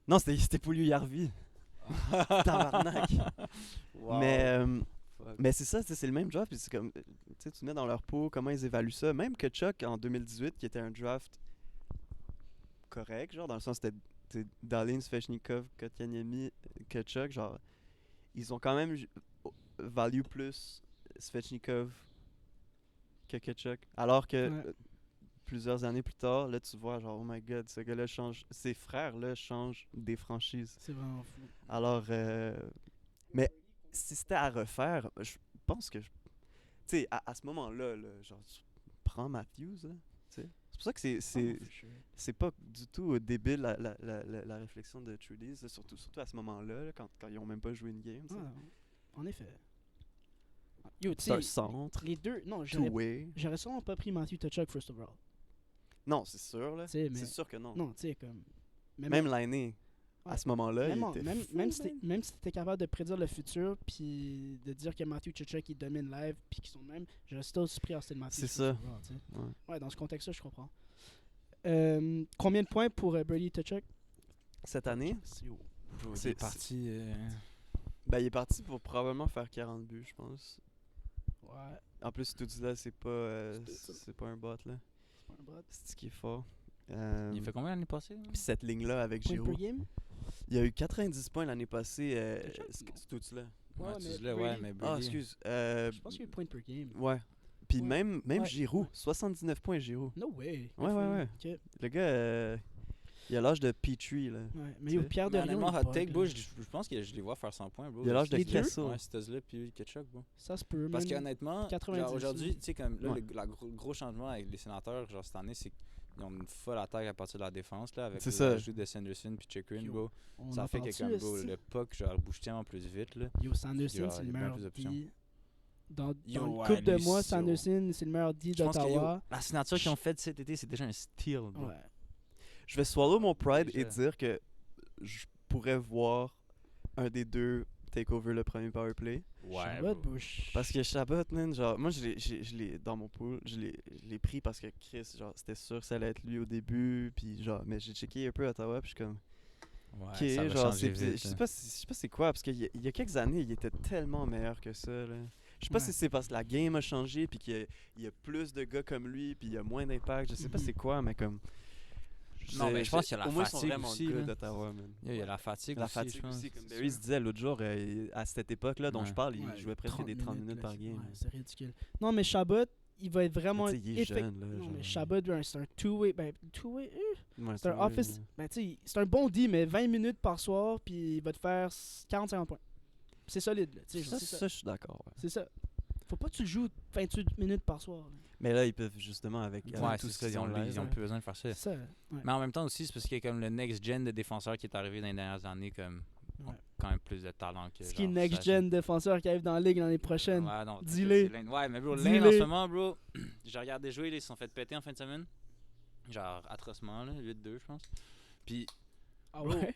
Speaker 3: Non, c'était Pouliou Yarvi. Tabarnak.
Speaker 2: Wow.
Speaker 3: Mais c'est ça, tu sais, c'est le même draft. Puis c'est comme, tu sais, tu mets dans leur peau comment ils évaluent ça. Même Kachuk en 2018, qui était un draft correct, genre, dans le sens c'était Dalin, Svechnikov, Kotkaniemi, Kachuk, genre, ils ont quand même value plus Svechnikov que Kachuk. Alors que
Speaker 1: Ouais.
Speaker 3: plusieurs années plus tard, là, tu vois, genre, oh my god, ce gars-là change, ses frères-là changent des franchises.
Speaker 1: C'est vraiment fou.
Speaker 3: Alors, mais si c'était à refaire, je pense que, tu sais, à ce moment-là, là, genre, tu prends Matthews, là, tu sais. C'est pour ça que
Speaker 1: Oh, for sure.
Speaker 3: c'est pas du tout débile la réflexion de Trudees, là, surtout à ce moment-là, là, quand ils ont même pas joué une game, tu sais.
Speaker 1: Ouais, en effet. Yo, tu
Speaker 3: C'est un
Speaker 1: sais,
Speaker 3: centre,
Speaker 1: les deux. Non, j'aurais
Speaker 3: two-way.
Speaker 1: j'aurais sûrement pas pris Matthew Tkachuk first overall.
Speaker 3: Non, c'est sûr, là.
Speaker 1: Tu sais, mais.
Speaker 3: C'est sûr que non.
Speaker 1: Non, tu sais, comme.
Speaker 3: Même l'année, à
Speaker 1: Ouais.
Speaker 3: ce moment-là, il était
Speaker 1: même
Speaker 3: fou,
Speaker 1: si
Speaker 3: man.
Speaker 1: même si t'étais capable de prédire le futur, puis de dire que Matthew Tkachuk il domine live, puis qu'ils sont de même, j'aurais still aussi pris Austin Matthews.
Speaker 3: C'est
Speaker 1: first
Speaker 3: ça.
Speaker 1: overall, tu sais.
Speaker 3: Ouais.
Speaker 1: Ouais, dans ce contexte-là, je comprends. Combien de points pour Brady Tkachuk?
Speaker 3: Cette année,
Speaker 1: Yo.
Speaker 2: Bro, il
Speaker 3: c'est-
Speaker 2: est parti.
Speaker 3: ben, il est parti pour probablement faire 40 buts, je pense.
Speaker 1: Ouais,
Speaker 3: En plus, tout là, c'est pas un bot, là.
Speaker 1: c'est pas un bot.
Speaker 3: C'est ce qui est fort.
Speaker 2: Il fait combien l'année passée? là?
Speaker 3: Puis cette ligne-là avec
Speaker 1: Point
Speaker 3: Giroud,
Speaker 1: per game?
Speaker 3: il y a eu 90 points l'année passée.
Speaker 1: Tkachuk?
Speaker 3: C'est tout là.
Speaker 2: Ouais,
Speaker 1: Ouais,
Speaker 2: tu
Speaker 1: mais
Speaker 2: dis là, ouais,
Speaker 1: Brady-
Speaker 2: mais
Speaker 3: Ah,
Speaker 2: Brady.
Speaker 3: excuse.
Speaker 1: Je pense qu'il y a eu point per game.
Speaker 3: Ouais. Puis
Speaker 1: Ouais.
Speaker 3: même
Speaker 1: Ouais,
Speaker 3: Giroud,
Speaker 1: ouais.
Speaker 3: 79 points Giroud.
Speaker 1: No way.
Speaker 3: Ouais, ouais,
Speaker 1: Ok.
Speaker 3: Le gars, il a l'âge de Petrie, là.
Speaker 1: Ouais, mais yo,
Speaker 3: Tu sais.
Speaker 1: Pierre
Speaker 2: Mais
Speaker 1: Dorion,
Speaker 2: honnêtement,
Speaker 1: il
Speaker 2: hot
Speaker 1: bug,
Speaker 2: take,
Speaker 1: là.
Speaker 2: bro, je pense que je les vois faire 100 points, bro.
Speaker 3: Il a l'âge de
Speaker 1: Les deux?
Speaker 3: Kessel.
Speaker 2: Ouais, Stuzla puis Ketchuk, bro.
Speaker 1: Ça se peut,
Speaker 2: Parce
Speaker 1: man.
Speaker 2: qu'honnêtement,
Speaker 1: 90,
Speaker 2: genre aujourd'hui, tu sais, comme là,
Speaker 3: Ouais.
Speaker 2: le gros changement avec les sénateurs, genre cette année, c'est qu'ils ont une folle attaque à partir de la défense, là, avec
Speaker 3: C'est ça.
Speaker 2: l'ajout de Sanderson puis Chikrin,
Speaker 1: Yo,
Speaker 2: bro.
Speaker 1: On
Speaker 2: Ça
Speaker 1: en
Speaker 2: fait que
Speaker 1: parle-tu,
Speaker 2: comme, bro,
Speaker 1: esti?
Speaker 2: le puck, genre, bouge tellement plus vite, là.
Speaker 1: Yo, Sanderson,
Speaker 2: Genre,
Speaker 1: c'est
Speaker 2: il y
Speaker 1: le
Speaker 2: a bien
Speaker 1: meilleur
Speaker 2: plus d'options.
Speaker 1: D. Dans
Speaker 2: Yo,
Speaker 1: une
Speaker 2: ouais,
Speaker 1: couple de
Speaker 2: lui,
Speaker 1: mois,
Speaker 2: c'est-
Speaker 1: Sanderson, c'est le meilleur D
Speaker 2: Je pense que yo,
Speaker 1: d'Ottawa.
Speaker 2: la signature qu'ils ont faite cet été, c'est déjà un steal, bro.
Speaker 1: Ouais.
Speaker 3: Je vais swallow mon pride et
Speaker 2: Déjà.
Speaker 3: dire que je pourrais voir un des deux take over le premier powerplay.
Speaker 2: Ouais,
Speaker 1: Chabot,
Speaker 2: bro.
Speaker 1: Bush.
Speaker 3: Parce que Chabot, man, genre, moi, je l'ai dans mon pool, je l'ai pris parce que Chris, genre, c'était sûr que ça allait être lui au début, puis genre, mais j'ai checké un peu Ottawa, puis je suis comme,
Speaker 2: Ouais,
Speaker 3: ok,
Speaker 2: ça va
Speaker 3: genre,
Speaker 2: changer
Speaker 3: je
Speaker 2: vite,
Speaker 3: sais
Speaker 2: là.
Speaker 3: pas, je sais pas c'est quoi, parce qu'il y a quelques années, il était tellement meilleur que ça, là. Je sais pas
Speaker 1: Ouais.
Speaker 3: si c'est parce que la game a changé, puis il y a plus de gars comme lui, puis il y a moins d'impact, je sais pas
Speaker 1: Mhm.
Speaker 3: c'est quoi, mais comme.
Speaker 2: Non, mais je pense qu'il y a la
Speaker 3: au moins, ils sont
Speaker 2: fatigue
Speaker 3: vraiment
Speaker 2: aussi,
Speaker 3: good
Speaker 2: là.
Speaker 3: d'Ottawa, man.
Speaker 2: Yo, il y a la fatigue
Speaker 3: La
Speaker 2: aussi,
Speaker 3: fatigue
Speaker 2: je pense.
Speaker 3: aussi, comme
Speaker 2: c'est
Speaker 3: Barry
Speaker 2: sûr.
Speaker 3: se disait l'autre jour, à cette époque-là dont
Speaker 2: Ouais.
Speaker 3: je parle, il
Speaker 1: Ouais,
Speaker 3: jouait presque des 30 minutes
Speaker 1: là,
Speaker 3: par
Speaker 1: c'est-
Speaker 3: game.
Speaker 1: ouais,
Speaker 3: là.
Speaker 1: c'est ridicule. Non, mais Chabot, il va être vraiment.
Speaker 3: Mais tu sais, il est jeune, là.
Speaker 1: Non,
Speaker 3: genre.
Speaker 1: mais Chabot, c'est un two-way. Ben, two-way.
Speaker 3: Ouais,
Speaker 1: C'est un
Speaker 3: vrai,
Speaker 1: office.
Speaker 3: là.
Speaker 1: Ben, tu sais, c'est un bon D, mais 20 minutes par soir, puis il va te faire 40-50 points. C'est solide, là. tu sais, genre,
Speaker 3: Ça,
Speaker 1: c'est ça.
Speaker 3: ça, je suis d'accord. Ouais.
Speaker 1: C'est ça. Faut pas que tu le joues 28 minutes par soir. là.
Speaker 3: Mais là, ils peuvent justement avec
Speaker 2: Ouais,
Speaker 3: tout
Speaker 2: c'est
Speaker 3: ce
Speaker 2: ça,
Speaker 3: qu'ils
Speaker 2: ils ont,
Speaker 3: ont live,
Speaker 2: ils ont
Speaker 3: là.
Speaker 2: plus besoin de faire ça.
Speaker 1: C'est ça. Ouais.
Speaker 2: Mais en même temps aussi, c'est parce qu'il y a comme le next-gen de défenseurs qui est arrivé dans les dernières années, comme, ont
Speaker 1: Ouais.
Speaker 2: quand même plus de talent que.
Speaker 1: Ce qui est
Speaker 2: genre,
Speaker 1: next-gen défenseur qui arrive dans la ligue l'année prochaine.
Speaker 2: Ouais, non,
Speaker 1: Dis-le.
Speaker 2: c'est Lane. Ouais, mais bro,
Speaker 1: Dis-le.
Speaker 2: Lane en ce moment, bro, j'ai regardé jouer, là, ils se sont fait péter en fin de semaine. Genre, atrocement, là, 8-2, je pense. Puis,
Speaker 1: Ah
Speaker 2: Bro.
Speaker 1: ouais?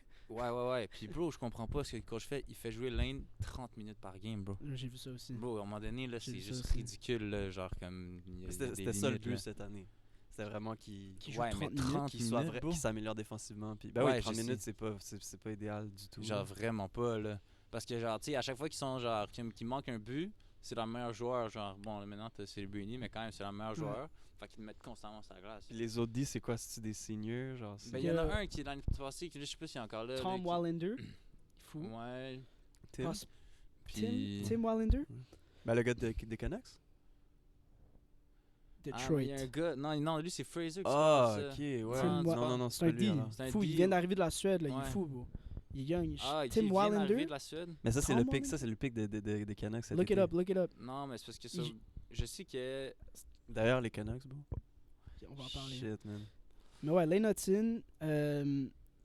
Speaker 2: ouais. Puis, bro, je comprends pas ce que le coach fait. Il fait jouer Lane 30 minutes par game, bro.
Speaker 1: J'ai vu ça aussi.
Speaker 2: Bro, à un moment donné, là,
Speaker 1: J'ai
Speaker 2: c'est
Speaker 1: vu ça
Speaker 2: juste
Speaker 1: aussi.
Speaker 2: ridicule, là, genre, comme. il y a des
Speaker 3: C'était ça le
Speaker 2: limites,
Speaker 3: but
Speaker 2: là.
Speaker 3: cette année. C'était vraiment qu'il
Speaker 1: Qui joue
Speaker 2: Ouais,
Speaker 1: 30
Speaker 2: mais
Speaker 1: minutes.
Speaker 2: 30
Speaker 3: qu'il soit
Speaker 2: minutes,
Speaker 3: vrai,
Speaker 2: bro.
Speaker 3: qu'il s'améliore défensivement. Puis, ben
Speaker 2: Ouais,
Speaker 3: oui, 30
Speaker 2: je
Speaker 3: minutes,
Speaker 2: sais.
Speaker 3: c'est pas idéal du tout.
Speaker 2: Genre
Speaker 3: là.
Speaker 2: vraiment pas là. Parce que genre tu sais à chaque fois qu'ils sont genre qui manquent un but, c'est leur meilleur joueur genre bon là, maintenant c'est le Bruni mais quand même c'est leur meilleur
Speaker 1: Ouais.
Speaker 2: joueur. Fait qu'ils le mettent constamment sur la glace.
Speaker 3: Puis les autres 10, c'est quoi? C'est-tu des seniors? Genre, c'est-
Speaker 2: Ben il y en a
Speaker 1: Yeah.
Speaker 2: un qui est l'année passée qui je sais pas s'il est encore là.
Speaker 1: Tom
Speaker 2: là,
Speaker 1: Wallander. Fou.
Speaker 2: Ouais.
Speaker 3: Tim?
Speaker 1: Ah,
Speaker 2: Puis
Speaker 1: Tim Wallander?
Speaker 3: Ben le gars des Canucks?
Speaker 2: Ah, mais
Speaker 1: Detroit.
Speaker 2: il y a un gars non lui c'est Fraser qui
Speaker 3: Ah,
Speaker 2: se passe,
Speaker 3: ok,
Speaker 2: ça.
Speaker 3: ouais.
Speaker 1: Tim Wa-
Speaker 3: Non,
Speaker 1: C'est un
Speaker 3: pas lui,
Speaker 1: D.
Speaker 3: alors.
Speaker 2: C'est un
Speaker 1: Fou,
Speaker 2: D,
Speaker 1: il vient
Speaker 2: ouais.
Speaker 1: d'arriver de la Suède, là. Il est
Speaker 2: Ouais.
Speaker 1: fou, bro. Il est young.
Speaker 2: Ah,
Speaker 1: Tim
Speaker 2: qui vient d'arriver
Speaker 1: Wallander?
Speaker 2: de la Suède.
Speaker 3: Mais ça, c'est
Speaker 1: Tom
Speaker 3: le pick,
Speaker 1: Wallander?
Speaker 3: ça, c'est le pick des Canucks cet
Speaker 1: Look it
Speaker 3: été.
Speaker 1: up, look it up.
Speaker 2: Non, mais c'est parce que ça
Speaker 1: Il-
Speaker 2: je sais que
Speaker 3: D'ailleurs, les Canucks, bro.
Speaker 1: On va en parler.
Speaker 3: Shit, man.
Speaker 1: Mais ouais, Lane Hudson,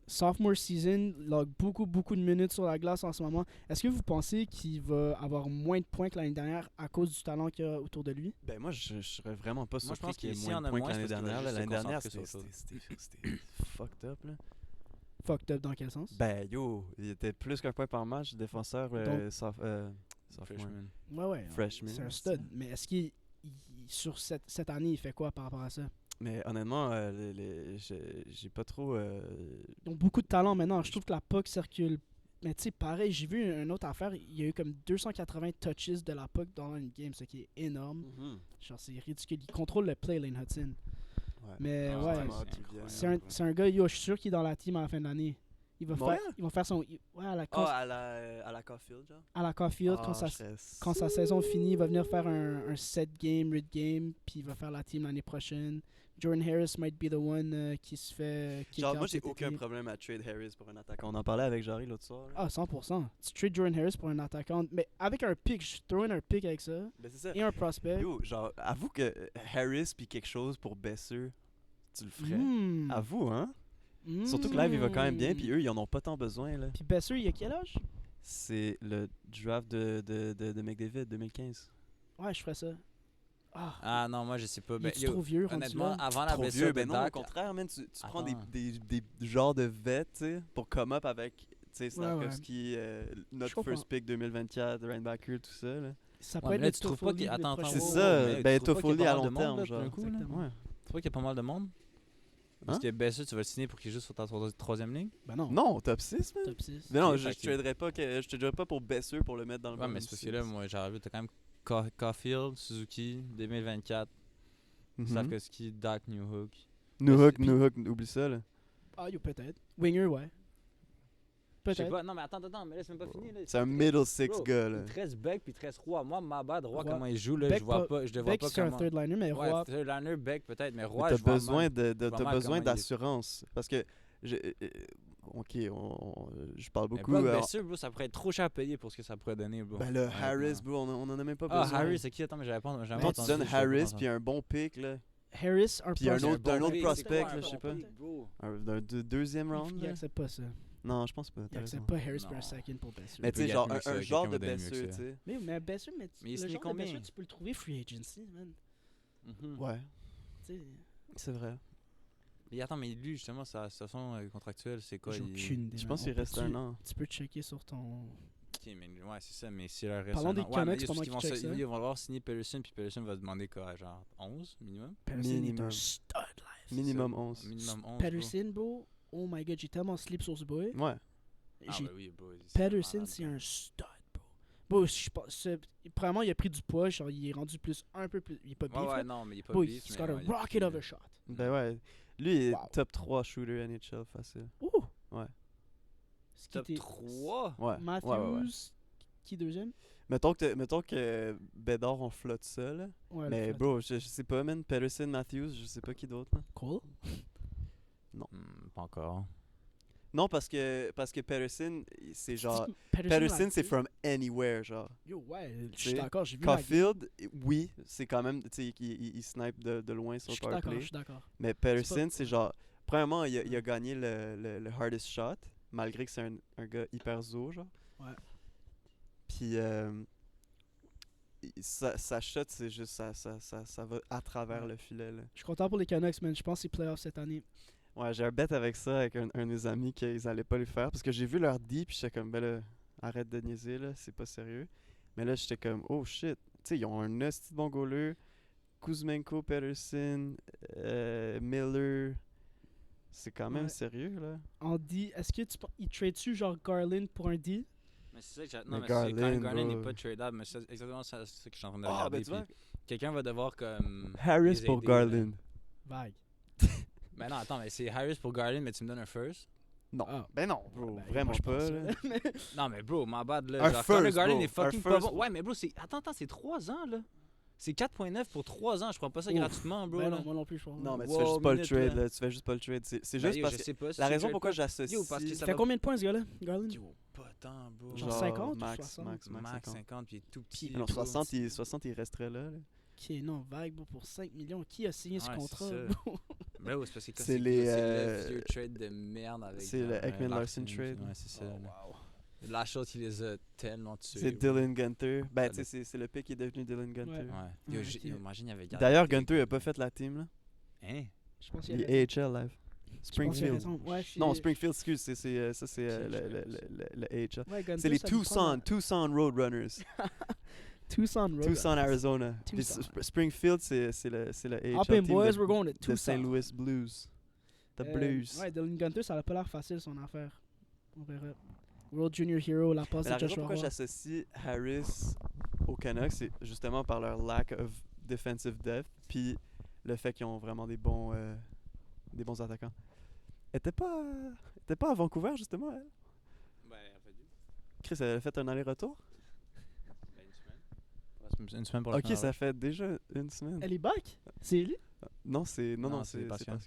Speaker 1: sophomore season, log beaucoup de minutes sur la glace en ce moment. Est-ce que vous pensez qu'il va avoir moins de points que l'année dernière à cause du talent qu'il y a autour de lui?
Speaker 3: Ben moi, je serais vraiment pas
Speaker 2: Moi, je
Speaker 3: surpris
Speaker 2: pense
Speaker 3: qu'il y ait
Speaker 2: qu'ici,
Speaker 3: moins
Speaker 2: on
Speaker 3: de
Speaker 2: a
Speaker 3: points que
Speaker 2: moins,
Speaker 3: l'année
Speaker 2: c'est parce qu'il va
Speaker 3: dernière.
Speaker 2: juste
Speaker 3: L'année
Speaker 2: se
Speaker 3: dernière,
Speaker 2: concentrer sur autre
Speaker 3: c'était fucked up, là.
Speaker 1: Fucked up dans quel sens?
Speaker 3: Ben yo, il était plus qu'un point par match, défenseur
Speaker 1: Donc-
Speaker 3: sophomore.
Speaker 2: Freshman.
Speaker 1: Ouais.
Speaker 3: Freshman,
Speaker 1: C'est un
Speaker 3: c'est
Speaker 1: stud. Mais est-ce sur cette année, il fait quoi par rapport à ça?
Speaker 3: Mais honnêtement, j'ai pas trop...
Speaker 1: Ils ont beaucoup de talent maintenant. Je trouve que la puck circule. Mais tu sais, pareil, j'ai vu une autre affaire. Il y a eu comme 280 touches de la puck dans une game, ce qui est énorme.
Speaker 3: Mhm.
Speaker 1: Genre, c'est ridicule. Il contrôle le play, Lane Hudson.
Speaker 3: Ouais.
Speaker 1: Mais
Speaker 2: Ah,
Speaker 1: ouais,
Speaker 2: vraiment,
Speaker 3: Thomas qui vient,
Speaker 1: c'est un gars, yo, je suis sûr qu'il est dans la team à la fin de l'année. Ils
Speaker 3: Montréal?
Speaker 1: vont faire son. Ouais, à la,
Speaker 3: À la Caulfield, genre?
Speaker 1: à la Caulfield,
Speaker 3: Ah,
Speaker 1: quand sa saison finit, il va venir faire un set game, red game, puis il va faire la team l'année prochaine. Jordan Harris might be the one qui se fait.
Speaker 3: Genre, moi,
Speaker 1: kick out
Speaker 3: j'ai
Speaker 1: cet
Speaker 3: aucun
Speaker 1: été.
Speaker 3: problème à trade Harris pour un attaquant. On en parlait avec Jarry l'autre soir. là.
Speaker 1: Ah, 100%. Tu trades Jordan Harris pour un attaquant. Mais avec un pick, je throw in un pick avec ça.
Speaker 3: Ben, c'est ça.
Speaker 1: Et un prospect.
Speaker 3: Yo, genre, avoue que Harris puis quelque chose pour Besser, tu le ferais.
Speaker 1: Mm.
Speaker 3: Avoue, hein? Surtout que live, il va quand même bien, puis eux, ils en ont pas tant besoin, là.
Speaker 1: Puis Besser, il a quel âge?
Speaker 3: C'est le draft de McDavid 2015.
Speaker 1: Ouais, je ferais ça. Ah,
Speaker 2: Ah non, moi je sais pas.
Speaker 1: il
Speaker 2: Ben,
Speaker 1: est
Speaker 2: yo,
Speaker 1: trop vieux, rendu
Speaker 2: honnêtement,
Speaker 1: là?
Speaker 2: avant la
Speaker 3: Trop
Speaker 2: blessure
Speaker 3: vieux,
Speaker 2: de
Speaker 3: ben non, au
Speaker 2: Dak,
Speaker 3: contraire, man, tu prends des
Speaker 2: Attends.
Speaker 3: genres de vets, tu sais, pour come up avec, tu sais,
Speaker 1: Ouais,
Speaker 3: Slavkovski,
Speaker 1: Je
Speaker 3: notre
Speaker 1: comprends.
Speaker 3: first pick 2024, Reinbacker, tout ça, là.
Speaker 1: Ça
Speaker 2: Ouais,
Speaker 1: peut
Speaker 2: mais
Speaker 1: être
Speaker 2: là,
Speaker 1: le
Speaker 2: tu trouves pas
Speaker 1: Toffoli
Speaker 2: qu'il-
Speaker 1: de
Speaker 2: attends,
Speaker 1: prochain
Speaker 3: C'est
Speaker 2: wow,
Speaker 1: jour.
Speaker 3: ça,
Speaker 2: mais
Speaker 3: ben
Speaker 2: tu trouves pas qu'il y a
Speaker 3: Toffoli
Speaker 2: pas
Speaker 3: à
Speaker 2: mal de
Speaker 3: long
Speaker 2: monde,
Speaker 3: terme,
Speaker 2: là,
Speaker 3: genre.
Speaker 2: tout d'un coup, là?
Speaker 1: Exactement.
Speaker 3: Ouais.
Speaker 2: Tu vois qu'il y a pas mal de monde? Parce
Speaker 3: Hein?
Speaker 2: que Besser, tu vas le signer pour qu'il joue sur ta troisième ligne?
Speaker 1: Ben non.
Speaker 3: Non, top 6, man.
Speaker 1: Top 6.
Speaker 3: Mais non,
Speaker 2: Ok,
Speaker 3: je
Speaker 2: fait que-
Speaker 3: te traderais pas pour Besser pour le mettre dans le
Speaker 2: Ouais,
Speaker 3: bottom
Speaker 2: mais c'est parce que
Speaker 3: six.
Speaker 2: là, moi, j'aurais vu, t'as quand même Caulfield, Suzuki, 2024,
Speaker 3: Mhm.
Speaker 2: Slavkovski, Dak, Newhook.
Speaker 3: Newhook, oublie ça, là.
Speaker 1: Ah, yo, peut-être. Winger, ouais.
Speaker 2: Je sais
Speaker 1: Peut-être.
Speaker 2: pas, non, mais attends, mais là, c'est même pas fini. Là.
Speaker 3: C'est un middle six
Speaker 2: Bro,
Speaker 3: gars, là.
Speaker 2: Il te reste Beck puis il te reste Roy. Moi, ma bad, Roy,
Speaker 1: Roy.
Speaker 2: comment il joue, là,
Speaker 1: Beck
Speaker 2: je vois
Speaker 1: pas-
Speaker 2: pas, je le vois
Speaker 1: Beck,
Speaker 2: pas
Speaker 1: c'est un
Speaker 2: comment.
Speaker 1: third liner, mais
Speaker 2: Ouais,
Speaker 1: Roy.
Speaker 2: third liner, Beck peut-être, mais
Speaker 3: Mais
Speaker 2: Roy,
Speaker 3: t'as
Speaker 2: je vois
Speaker 3: besoin
Speaker 2: mal.
Speaker 3: de
Speaker 2: vois mal
Speaker 3: besoin
Speaker 2: comment il est.
Speaker 3: d'assurance. Parce que, ok, je parle
Speaker 2: Mais
Speaker 3: beaucoup.
Speaker 2: Brock Besser, bro, ça pourrait être trop cher à payer pour ce que ça pourrait donner, bro.
Speaker 3: Ben le
Speaker 2: Honnêtement.
Speaker 3: Harris, bro, on en a même pas
Speaker 2: Ah,
Speaker 3: besoin.
Speaker 2: Harris, c'est qui? Attends, mais j'avais pas
Speaker 3: Toi,
Speaker 2: entendu.
Speaker 3: tu donnes Harris puis un bon pick, là.
Speaker 1: Harris, un
Speaker 3: Puis un
Speaker 1: prospect.
Speaker 3: autre- un autre
Speaker 2: pick,
Speaker 3: prospect,
Speaker 2: c'est quoi,
Speaker 3: là,
Speaker 2: un
Speaker 3: je sais
Speaker 2: bon
Speaker 3: pas.
Speaker 2: pick, bro?
Speaker 3: Deuxième round,
Speaker 1: Il
Speaker 3: là?
Speaker 1: accepte pas ça.
Speaker 3: Non, je pense pas.
Speaker 1: Il
Speaker 3: t'as raison.
Speaker 1: accepte pas Harris pour un
Speaker 2: Non.
Speaker 1: second pour Besser.
Speaker 3: Mais tu sais,
Speaker 2: peut
Speaker 3: genre,
Speaker 2: gagner mieux que
Speaker 3: un
Speaker 2: ça,
Speaker 3: genre
Speaker 2: quelqu'un
Speaker 3: de
Speaker 2: va donner mieux que
Speaker 3: Besser,
Speaker 2: ça.
Speaker 3: tu sais.
Speaker 1: Mais Besser, mais
Speaker 2: Mais il
Speaker 1: le
Speaker 2: signe
Speaker 1: genre de
Speaker 2: combien?
Speaker 1: Besser, tu peux le trouver free agency, man.
Speaker 2: Mhm.
Speaker 3: Ouais,
Speaker 1: Tu sais,
Speaker 3: c'est vrai.
Speaker 2: Mais attends, mais lui, justement, sa situation contractuelle, c'est quoi?
Speaker 1: j'ai
Speaker 2: il-
Speaker 1: aucune idée.
Speaker 3: Je
Speaker 1: man.
Speaker 3: pense qu'il
Speaker 1: On
Speaker 3: reste
Speaker 1: peut-tu-
Speaker 3: un an.
Speaker 1: Tu peux checker sur ton.
Speaker 2: Ok, mais ouais, c'est ça, mais si leur reste
Speaker 1: Parlons
Speaker 2: un
Speaker 1: des
Speaker 2: an- ouais,
Speaker 1: Canucks
Speaker 2: mais c'est
Speaker 1: pendant
Speaker 2: parce qu'ils
Speaker 1: qu'ils
Speaker 2: vont
Speaker 1: checkent ça.
Speaker 2: ils vont devoir signer Peterson, puis Peterson va demander quoi, genre 11 minimum?
Speaker 1: Patterson est un
Speaker 3: Minimum.
Speaker 1: stud life.
Speaker 3: Minimum
Speaker 2: C'est ça,
Speaker 3: 11.
Speaker 2: Minimum 11.
Speaker 1: Patterson, bro, oh my god, j'ai tellement slip sur ce boy.
Speaker 3: Ouais.
Speaker 2: Ah,
Speaker 1: J'ai
Speaker 2: bah oui, bro,
Speaker 1: Patterson,
Speaker 2: malade,
Speaker 1: c'est
Speaker 2: bro.
Speaker 1: un stud, bro. Bro, je pense. Premièrement, il a pris du poids, genre, il est rendu un peu plus. Il est pas beef,
Speaker 2: Ouais, ouais,
Speaker 1: là.
Speaker 2: non, mais il est pas
Speaker 1: Bro,
Speaker 2: beef,
Speaker 1: he's
Speaker 2: mais
Speaker 1: got a
Speaker 2: ouais, il est
Speaker 1: rocket
Speaker 2: plus-
Speaker 1: of a shot.
Speaker 3: Ben ouais. Lui, il est
Speaker 1: Wow.
Speaker 3: top 3 shooter NHL facile.
Speaker 1: Ouh!
Speaker 3: Ouais.
Speaker 1: Ce qui
Speaker 2: Top
Speaker 1: était
Speaker 2: 3?
Speaker 3: Ouais.
Speaker 1: Matthews,
Speaker 3: Ouais, ouais, ouais.
Speaker 1: qui deuxième?
Speaker 3: Mettons que Bédard, on flotte ça, là.
Speaker 1: Ouais,
Speaker 3: Mais
Speaker 1: le
Speaker 3: bro, je sais pas, man. Patterson, Matthews, je sais pas qui d'autre, là.
Speaker 1: Cole?
Speaker 2: Pas encore.
Speaker 3: Non, parce que Patterson, c'est genre...
Speaker 1: Patterson,
Speaker 3: Patterson, c'est
Speaker 1: Matthews?
Speaker 3: from anywhere, genre.
Speaker 1: Yo, ouais, je
Speaker 3: Tu
Speaker 1: suis
Speaker 3: sais,
Speaker 1: d'accord, j'ai vu la game.
Speaker 3: Caulfield, oui, c'est quand même, tu sais, il snipe de loin
Speaker 1: Je
Speaker 3: sur le
Speaker 1: suis d'accord,
Speaker 3: powerplay.
Speaker 1: je suis d'accord.
Speaker 3: Mais Patterson,
Speaker 1: pas-
Speaker 3: c'est genre... Premièrement, il a gagné le hardest shot, malgré que c'est un gars hyper zo, genre.
Speaker 1: Ouais.
Speaker 3: Puis, sa shot, c'est juste... Ça va à travers
Speaker 1: Ouais.
Speaker 3: le filet, là.
Speaker 1: Je suis content pour les Canucks, man. Je pense que c'est playoff cette année.
Speaker 3: Ouais, j'ai un bet avec ça, avec un de mes amis, qu'ils allaient pas le faire. Parce que j'ai vu leur D, puis j'étais comme, ben là, arrête de niaiser, là, c'est pas sérieux. Mais là, j'étais comme, oh shit. Tu sais, ils ont un hostie de bon goaler. Kuzmenko, Patterson, Miller. C'est quand même
Speaker 1: Ouais.
Speaker 3: sérieux, là.
Speaker 1: En D, est-ce que il trade-tu genre Garland pour un D?
Speaker 2: Mais c'est ça que j'ai.
Speaker 3: Mais
Speaker 2: Non, mais c'est quand
Speaker 3: Garland,
Speaker 2: Garland n'est
Speaker 3: bro.
Speaker 2: pas tradable, mais c'est exactement ça que je suis en train de
Speaker 3: Ah,
Speaker 2: regarder.
Speaker 3: ben tu vois,
Speaker 2: puis quelqu'un va devoir comme.
Speaker 3: Harris
Speaker 2: les
Speaker 3: pour
Speaker 2: aider, là.
Speaker 3: Garland.
Speaker 1: Vague.
Speaker 2: Ben non, attends, mais c'est Harris pour Garland, mais tu me donnes un first?
Speaker 3: Non.
Speaker 1: Ah.
Speaker 3: Ben non, bro,
Speaker 1: Ben,
Speaker 3: vraiment
Speaker 1: moi, je
Speaker 3: pas,
Speaker 1: pense
Speaker 3: là.
Speaker 1: ça. Mais-
Speaker 2: Non, mais bro, my bad, là.
Speaker 3: Un
Speaker 2: genre, Connor
Speaker 3: first,
Speaker 2: Garland
Speaker 3: bro,
Speaker 2: est fucking
Speaker 3: un
Speaker 2: pas
Speaker 3: first.
Speaker 2: bon. Ouais, mais bro, c'est. Attends, c'est 3 ans, là. C'est 4,9 pour 3 ans. Je prends pas ça
Speaker 1: Ouf.
Speaker 2: gratuitement, bro.
Speaker 1: Ben
Speaker 2: là.
Speaker 1: non, moi non plus, je pense.
Speaker 3: Non, mais tu
Speaker 2: Wow,
Speaker 3: fais juste pas le
Speaker 2: minute,
Speaker 3: trade,
Speaker 2: là.
Speaker 3: là. Tu fais juste pas le trade. C'est
Speaker 2: Ben,
Speaker 3: juste
Speaker 2: yo,
Speaker 3: parce
Speaker 2: je
Speaker 3: que...
Speaker 2: sais pas si
Speaker 3: La
Speaker 2: tu
Speaker 3: raison
Speaker 2: trades
Speaker 3: pourquoi
Speaker 2: pas-
Speaker 3: j'associe...
Speaker 2: Yo, parce que
Speaker 1: Il
Speaker 2: ça
Speaker 1: fait
Speaker 2: va-
Speaker 1: combien de points, ce gars-là, Garland?
Speaker 2: Yo, pas tant, bro.
Speaker 1: Genre 50 ou
Speaker 3: max,
Speaker 1: 60?
Speaker 3: max,
Speaker 2: Max
Speaker 3: 50.
Speaker 2: 50, puis il est tout petit.
Speaker 3: Non,
Speaker 2: bro.
Speaker 3: 60, il resterait là.
Speaker 1: Ok, non, vague, bro, pour 5 millions. Qui a signé ce
Speaker 2: Ouais, c'est
Speaker 1: contrat,
Speaker 2: ça.
Speaker 1: bro?
Speaker 2: Mais ouais, c'est parce que quand
Speaker 3: C'est
Speaker 2: c'est
Speaker 3: les,
Speaker 2: le vieux trade de merde avec.
Speaker 3: c'est le Ekman-Larson trade.
Speaker 2: Ouais, c'est ça.
Speaker 1: Oh,
Speaker 2: là.
Speaker 1: wow.
Speaker 2: La chose qui les a tellement tués.
Speaker 3: C'est
Speaker 2: bro.
Speaker 3: Dylan Gunter. Ben,
Speaker 2: Ça,
Speaker 3: tu sais, c'est le pick qui est devenu Dylan Gunter.
Speaker 1: Ouais.
Speaker 2: Ouais. Yo,
Speaker 1: Ouais, ok.
Speaker 2: imagine, il y avait gardé
Speaker 3: D'ailleurs,
Speaker 2: le pick.
Speaker 3: Gunter a pas fait la team, là.
Speaker 2: Hein?
Speaker 1: Je pense
Speaker 3: Il
Speaker 1: qu'il y
Speaker 3: est
Speaker 1: a
Speaker 3: AHL live.
Speaker 1: Je pense qu'il y a
Speaker 3: Springfield.
Speaker 1: raison. Ouais,
Speaker 3: Non, Springfield, excuse, ça c'est le AHL.
Speaker 1: Ouais, Gunter,
Speaker 3: C'est les
Speaker 1: ça lui prend
Speaker 3: Tucson Roadrunners.
Speaker 1: Tucson Road.
Speaker 3: Tucson, Arizona. Puis
Speaker 1: Tucson.
Speaker 3: Springfield, c'est le AHL
Speaker 1: Hop in,
Speaker 3: team
Speaker 1: boys,
Speaker 3: de,
Speaker 1: we're going to
Speaker 3: de
Speaker 1: Tucson.
Speaker 3: St. Louis Blues. The Blues.
Speaker 1: Ouais, Dylan Gunter, ça n'a pas l'air facile son affaire. On verra. World Junior Hero, la passe
Speaker 3: Mais la
Speaker 1: de
Speaker 3: raison
Speaker 1: Joshua
Speaker 3: pourquoi
Speaker 1: Roy.
Speaker 3: j'associe Harris aux Canucks, c'est justement par leur lack of defensive depth, puis le fait qu'ils ont vraiment des bons attaquants. Elle était pas à Vancouver, justement, elle?
Speaker 2: Ben, en fait,
Speaker 3: Chris, elle a fait un aller-retour?
Speaker 2: une semaine pour la
Speaker 3: Ok,
Speaker 2: fin
Speaker 3: ça fait déjà une semaine.
Speaker 1: Elle est back? C'est lui?
Speaker 3: Non, c'est
Speaker 2: Non,
Speaker 3: c'est
Speaker 2: c'est Pascal.